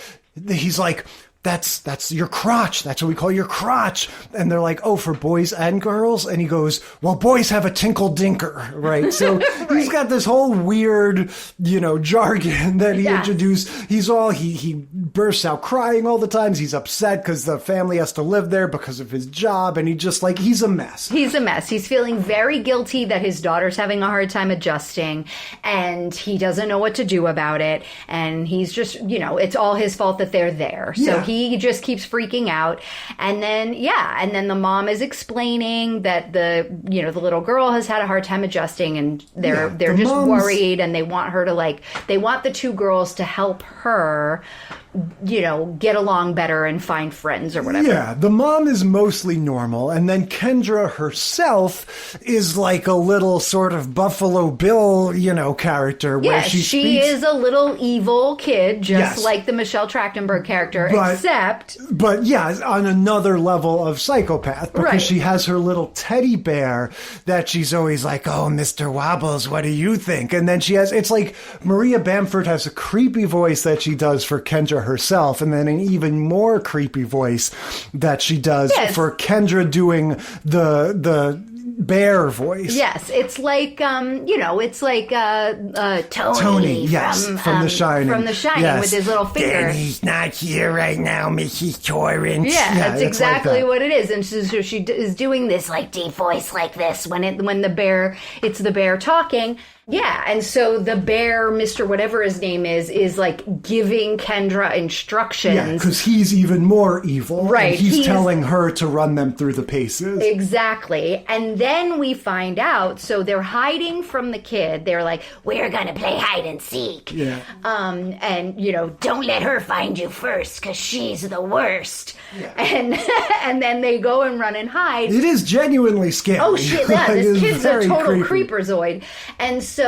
He's like, that's your crotch. That's what we call your crotch. And they're like, oh, for boys and girls? And he goes, well, boys have a tinkle dinker, right? So he's got this whole weird, jargon that he introduced. He bursts out crying all the time. He's upset because the family has to live there because of his job. And he's a mess. He's a mess. He's feeling very guilty that his daughter's having a hard time adjusting, and he doesn't know what to do about it. And he's just, it's all his fault that they're there. So he just keeps freaking out. And then the mom is explaining that the little girl has had a hard time adjusting, and they're just worried, and they want her to they want the two girls to help her, get along better and find friends or whatever. Yeah, the mom is mostly normal, and then Kendra herself is like a little sort of Buffalo Bill, character. Where she is a little evil kid, just like the Michelle Trachtenberg character, But on another level of psychopath, because she has her little teddy bear that she's always like, oh, Mr. Wobbles, what do you think? And then it's like Maria Bamford has a creepy voice that she does for Kendra herself, and then an even more creepy voice that she does for Kendra doing the bear voice. Yes, it's like Tony, from The Shining. From The Shining, with his little finger. Danny's not here right now, Mrs. Torrance. Yeah, that's exactly what it is. And so she is doing this deep voice like this when it's the bear talking. Yeah, and so the bear, Mr. whatever his name is giving Kendra instructions. Yeah, because he's even more evil. Right. And he's telling her to run them through the paces. Exactly. And then we find out, so they're hiding from the kid. They're like, we're going to play hide and seek. Yeah. And, don't let her find you first, because she's the worst. Yeah. And then they go and run and hide. It is genuinely scary. Oh, shit, yeah. This kid's a total creeperzoid. And so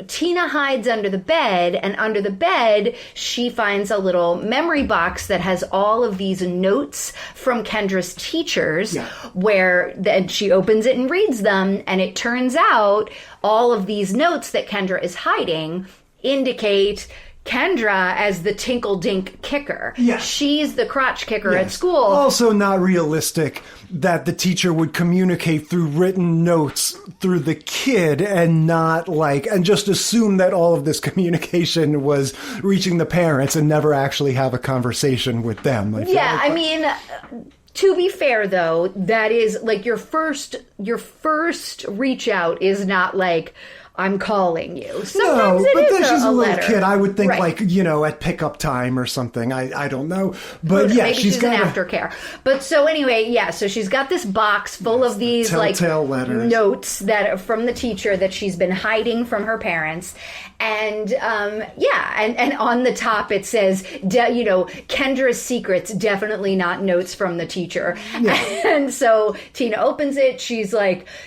Tina hides under the bed, and under the bed, she finds a little memory box that has all of these notes from Kendra's teachers, where then she opens it and reads them, and it turns out all of these notes that Kendra is hiding indicate Kendra as the tinkle dink kicker. Yes. She's the crotch kicker at school. Also not realistic that the teacher would communicate through written notes through the kid and not and just assume that all of this communication was reaching the parents and never actually have a conversation with them. I mean, to be fair though, that is your first reach out is not I'm calling you. Sometimes but then she's a little kid. I would think at pickup time or something. I don't know. But maybe she's got an aftercare. But so anyway, so she's got this box full of these telltale letters, notes that are from the teacher that she's been hiding from her parents. And and on the top it says, Kendra's secrets, definitely not notes from the teacher. Yeah. And so Tina opens it. She's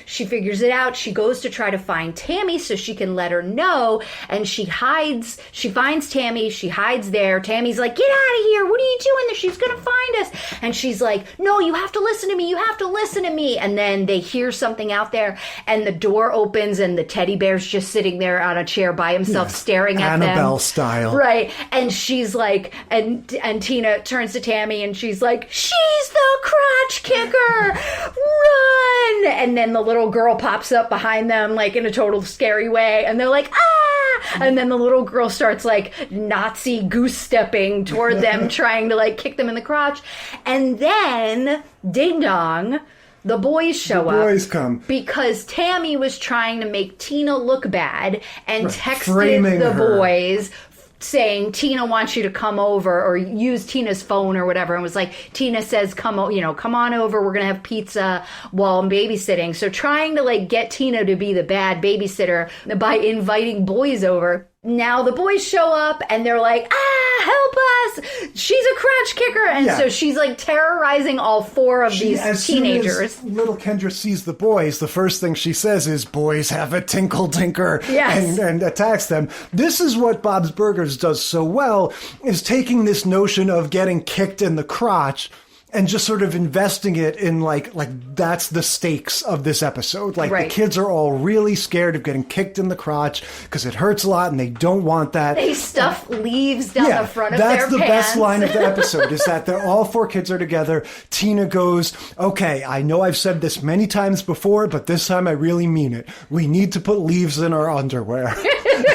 she figures it out. She goes to try to find Tammy so she can let her know. And she finds Tammy. She hides there. Tammy's like, get out of here. What are you doing there? She's going to find us. And she's like, no, you have to listen to me. You have to listen to me. And then they hear something out there, and the door opens, and the teddy bear's just sitting there on a chair by himself, staring at them. Annabelle style. Right. And she's like, and Tina turns to Tammy, and she's like, she's the crotch kicker. Run. And then the little girl pops up behind them, in a total scary way. And they're like, ah. And then the little girl starts Nazi goose stepping toward them, trying to up, kick them in the crotch. And then, ding dong, the boys show up. The boys come. Because Tammy was trying to make Tina look bad and texted the boys saying Tina wants you to come over, or use Tina's phone or whatever, and was like, Tina says come on over, we're gonna have pizza while I'm babysitting. So trying to get Tina to be the bad babysitter by inviting boys over. now the boys show up and they're like, help us! She's a crotch kicker! And so she's like terrorizing all 4 of these teenagers. As soon as little Kendra sees the boys, the first thing she says is, boys have a tinkle tinker, and attacks them. This is what Bob's Burgers does so well, is taking this notion of getting kicked in the crotch and just sort of investing it in like that's the stakes of this episode. Like the kids are all really scared of getting kicked in the crotch because it hurts a lot and they don't want that. They stuff leaves down the front of their pants. That's the best line of the episode is that they're all 4 kids are together. Tina goes, okay, I know I've said this many times before, but this time I really mean it. We need to put leaves in our underwear.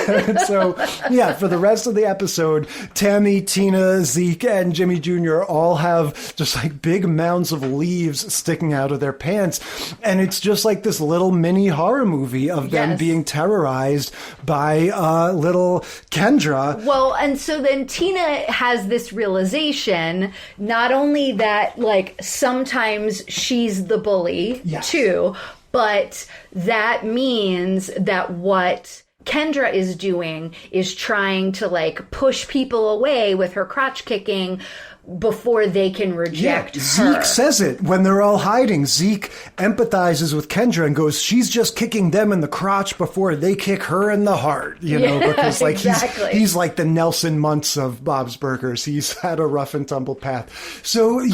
And so, for the rest of the episode, Tammy, Tina, Zeke, and Jimmy Jr. all have just like big mounds of leaves sticking out of their pants. And it's just like this little mini horror movie of them being terrorized by little Kendra. Well, and so then Tina has this realization, not only that like sometimes she's the bully too, but that means that what Kendra is doing is trying to like push people away with her crotch kicking before they can reject her. Zeke says it when they're all hiding. Zeke empathizes with Kendra and goes, she's just kicking them in the crotch before they kick her in the heart, you know, because like he's like the Nelson Muntz of Bob's Burgers. He's had a rough and tumble path. So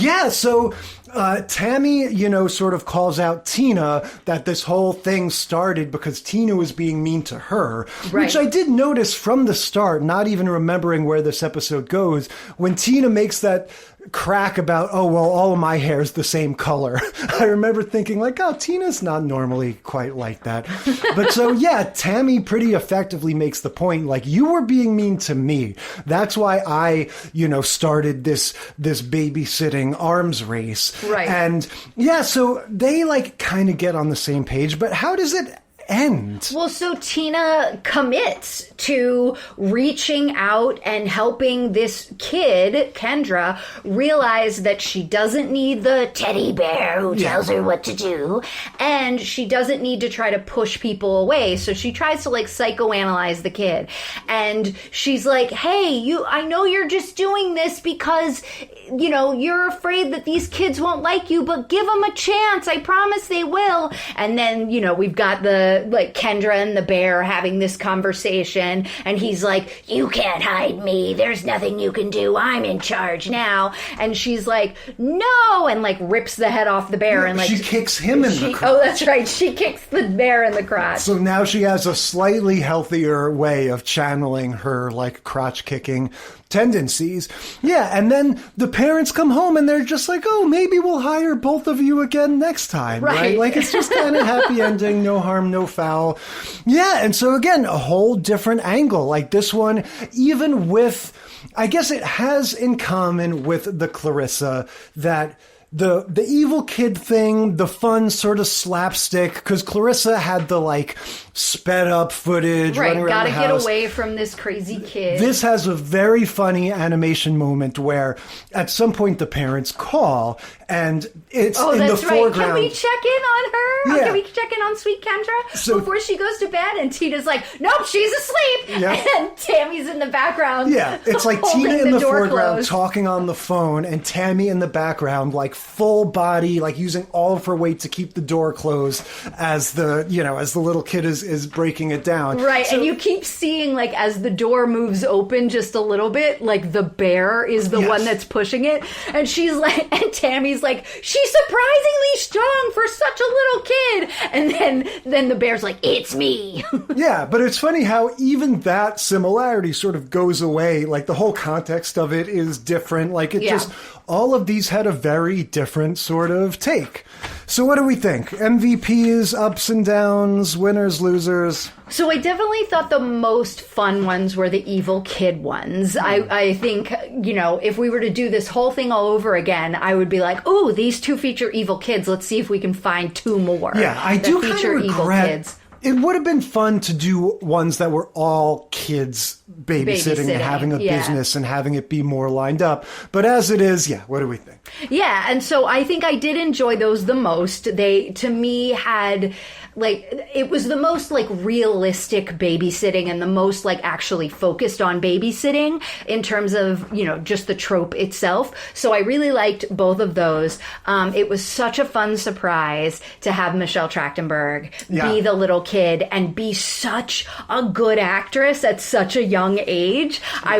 Tammy, you know, sort of calls out Tina that this whole thing started because Tina was being mean to her, which I did notice from the start, not even remembering where this episode goes, when Tina makes that crack about, oh, well, all of my hair is the same color. I remember thinking like, oh, Tina's not normally quite like that. But so, Tammy pretty effectively makes the point, like, you were being mean to me. That's why I, you know, started this babysitting arms race. Right. And so they like kind of get on the same page, but how does it end? Well, so Tina commits to reaching out and helping this kid, Kendra, realize that she doesn't need the teddy bear who tells her what to do, and she doesn't need to try to push people away. So she tries to like psychoanalyze the kid, and she's like, hey, I know you're just doing this because, you know, you're afraid that these kids won't like you, but give them a chance. I promise they will. And then, you know, we've got like Kendra and the bear having this conversation, and he's like, you can't hide me. There's nothing you can do. I'm in charge now. And she's like, no, and like rips the head off the bear. And like she kicks him in the crotch. Oh, that's right. She kicks the bear in the crotch. So now she has a slightly healthier way of channeling her like crotch kicking tendencies. And then the parents come home and they're just like, oh, maybe we'll hire both of you again next time, right? Like it's just kind of happy ending, no harm, no foul. And so again, a whole different angle. Like this one, even with, I guess it has in common with the Clarissa that the evil kid thing, the fun sort of slapstick, because Clarissa had the like sped up footage running around the house. Gotta get away from this crazy kid. This has a very funny animation moment where at some point the parents call and it's in the foreground. Can we check in on her? Yeah. Can we check in on sweet Kendra before she goes to bed? And Tina's like, nope, she's asleep. Yeah. And Tammy's in the background. Yeah, it's like Tina in the foreground talking on the phone and Tammy in the background like full body, like using all of her weight to keep the door closed as the little kid is breaking it down. Right, so, and you keep seeing like as the door moves open just a little bit, like the bear is the one that's pushing it. And she's like, and Tammy's like, she's surprisingly strong for such a little kid. And then the bear's like, it's me. Yeah, but it's funny how even that similarity sort of goes away. Like the whole context of it is different. Like it just, all of these had a very different sort of take. So what do we think? MVPs, ups and downs, winners, losers? So I definitely thought the most fun ones were the evil kid ones. I think, you know, if we were to do this whole thing all over again, I would be like, ooh, these 2 feature evil kids. Let's see if we can find 2 more. Yeah, I do kind of regret. It would have been fun to do ones that were all kids babysitting and having a business and having it be more lined up. But as it is, what do we think? Yeah, and so I think I did enjoy those the most. They, to me, had like, it was the most, like, realistic babysitting and the most, like, actually focused on babysitting in terms of, you know, just the trope itself. So I really liked both of those. It was such a fun surprise to have Michelle Trachtenberg be the little kid and be such a good actress at such a young age. I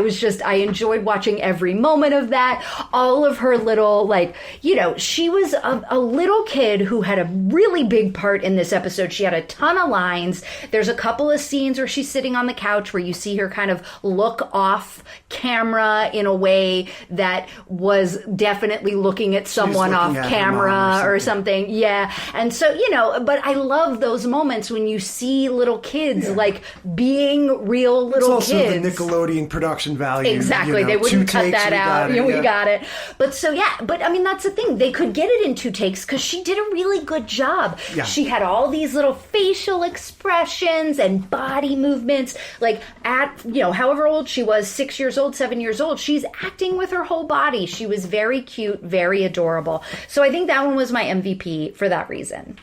enjoyed watching every moment of that. All of her little, like, you know, she was a little kid who had a really big part in this episode. She had a ton of lines. There's a couple of scenes where she's sitting on the couch where you see her kind of look off camera in a way that was definitely looking at someone off camera or something. Yeah. And so, you know, but I love those moments when you see little kids like being real little kids. It's also the Nickelodeon production value. Exactly. You know, they wouldn't cut that out. We Yeah. got it. But so, yeah. But I mean, that's the thing. They could get it in 2 takes because she did a really good job. Yeah. She had all these little facial expressions and body movements. Like at, you know, however old she was, 6 years old, 7 years old, she's acting with her whole body. She was very cute, very adorable. So I think that one was my MVP for that reason.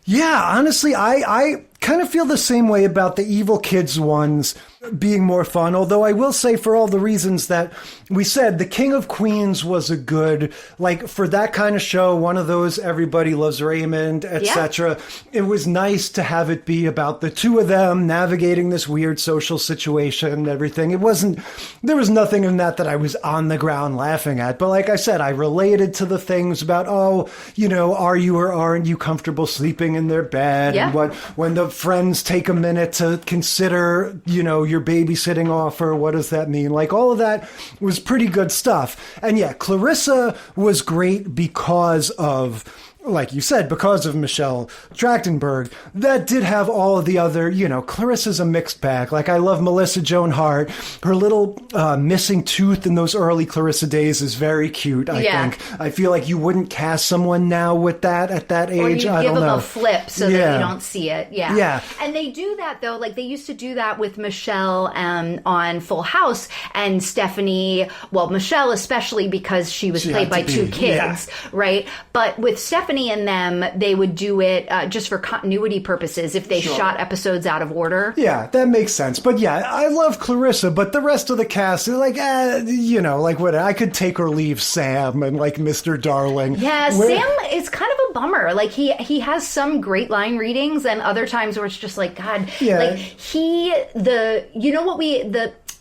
Yeah, honestly, I kind of feel the same way about the evil kids ones being more fun, although I will say for all the reasons that we said, The King of Queens was a good, like, for that kind of show, one of those Everybody Loves Raymond, etc. It was nice to have it be about the two of them navigating this weird social situation and everything. There was nothing in that I was on the ground laughing at, but like I said, I related to the things about, oh, you know, are you or aren't you comfortable sleeping in their bed? Yeah. And when the friends take a minute to consider, you know, your babysitting offer, what does that mean? Like, all of that was pretty good stuff. And yeah, Clarissa was great because of, like you said, because of Michelle Trachtenberg. That did have all of the other, you know, Clarissa's a mixed bag. Like, I love Melissa Joan Hart. Her little missing tooth in those early Clarissa days is very cute, I think. I feel like you wouldn't cast someone now with that at that age. Or you I give don't them know. a flip so that you don't see it. Yeah. Yeah. And they do that, though. Like, they used to do that with Michelle on Full House and Stephanie. Well, Michelle especially because she was played by 2 kids, right? But with Stephanie and them, they would do it just for continuity purposes if they shot episodes out of order. Yeah, that makes sense. But yeah, I love Clarissa, but the rest of the cast is like, you know, like what I could take or leave Sam and like Mr. Darling. Yeah, Sam is kind of a bummer. Like he has some great line readings and other times where it's just like, God, like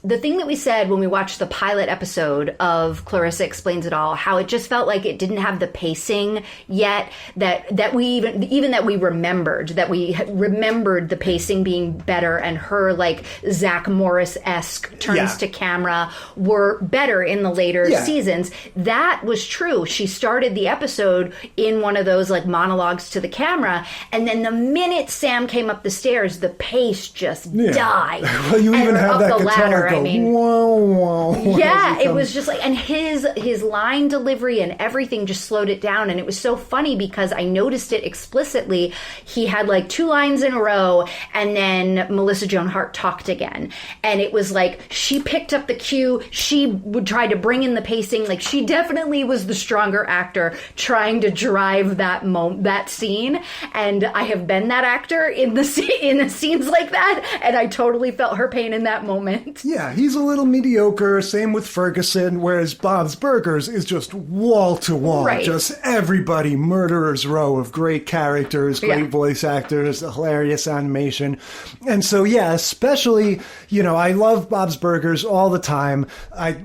the thing that we said when we watched the pilot episode of Clarissa Explains It All, how it just felt like it didn't have the pacing yet that we remembered the pacing being better, and her like Zach Morris-esque turns to camera were better in the later seasons. That was true. She started the episode in one of those like monologues to the camera, and then the minute Sam came up the stairs, the pace just died. Well, you even have that guitar go, whoa. Yeah, it was just like, and his line delivery and everything just slowed it down. And it was so funny because I noticed it explicitly. He had like 2 lines in a row, and then Melissa Joan Hart talked again. And it was like, she picked up the cue. She would try to bring in the pacing. Like, she definitely was the stronger actor trying to drive that scene. And I have been that actor in the scenes like that. And I totally felt her pain in that moment. Yeah, he's a little mediocre. Same with Ferguson, whereas Bob's Burgers is just wall to wall. Right. Just everybody, murderer's row of great characters, great voice actors, hilarious animation. And so, yeah, especially, you know, I love Bob's Burgers all the time.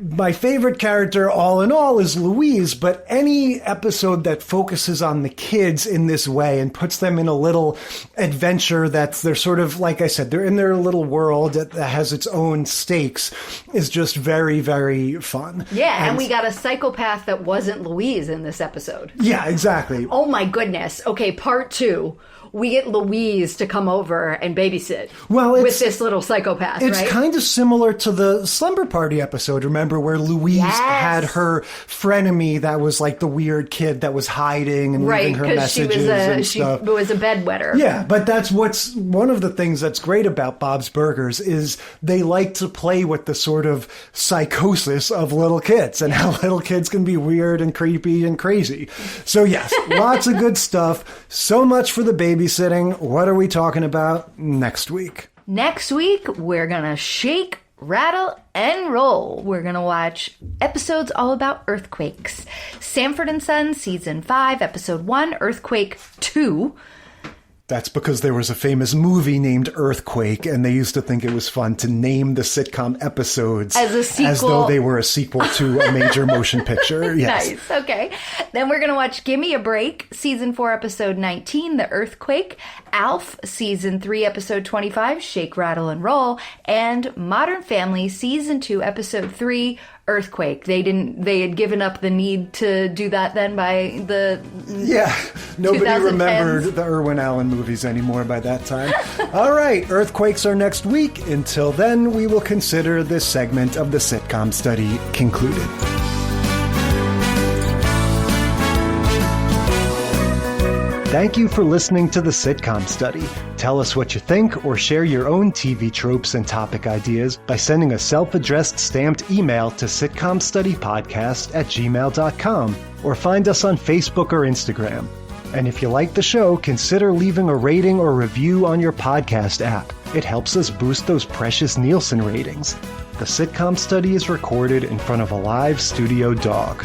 My favorite character, all in all, is Louise, but any episode that focuses on the kids in this way and puts them in a little adventure they're sort of, like I said, they're in their little world that has its own stakes, is just very, very fun. Yeah, and we got a psychopath that wasn't Louise in this episode. Yeah, exactly. Oh my goodness. Okay, part 2. We get Louise to come over and babysit with this little psychopath, It's right? kind of similar to the Slumber Party episode, remember, where Louise had her frenemy that was like the weird kid that was hiding and leaving her messages and stuff. She was a bedwetter. Yeah, but that's one of the things that's great about Bob's Burgers is they like to play with the sort of psychosis of little kids and how little kids can be weird and creepy and crazy. So yes, lots of good stuff. So much for the baby Babysitting. What are we talking about next week? Next week, we're going to shake, rattle, and roll. We're going to watch episodes all about earthquakes. Sanford & Son, Season 5, Episode 1, Earthquake 2. That's because there was a famous movie named Earthquake, and they used to think it was fun to name the sitcom episodes as a sequel, as though they were a sequel to a major motion picture. Yes. Nice. Okay. Then we're going to watch Gimme a Break, Season 4, Episode 19, The Earthquake, Alf, Season 3, Episode 25, Shake, Rattle, and Roll, and Modern Family, Season 2, Episode 3, Earthquake. They had given up the need to do that then by the nobody 2010s. remembered the Irwin Allen movies anymore by that time. All right, earthquakes are next week. Until then, we will consider this segment of the sitcom study concluded. Thank you for listening to the Sitcom Study. Tell us what you think or share your own TV tropes and topic ideas by sending a self-addressed stamped email to sitcomstudypodcast@gmail.com or find us on Facebook or Instagram. And if you like the show, consider leaving a rating or review on your podcast app. It helps us boost those precious Nielsen ratings. The Sitcom Study is recorded in front of a live studio dog.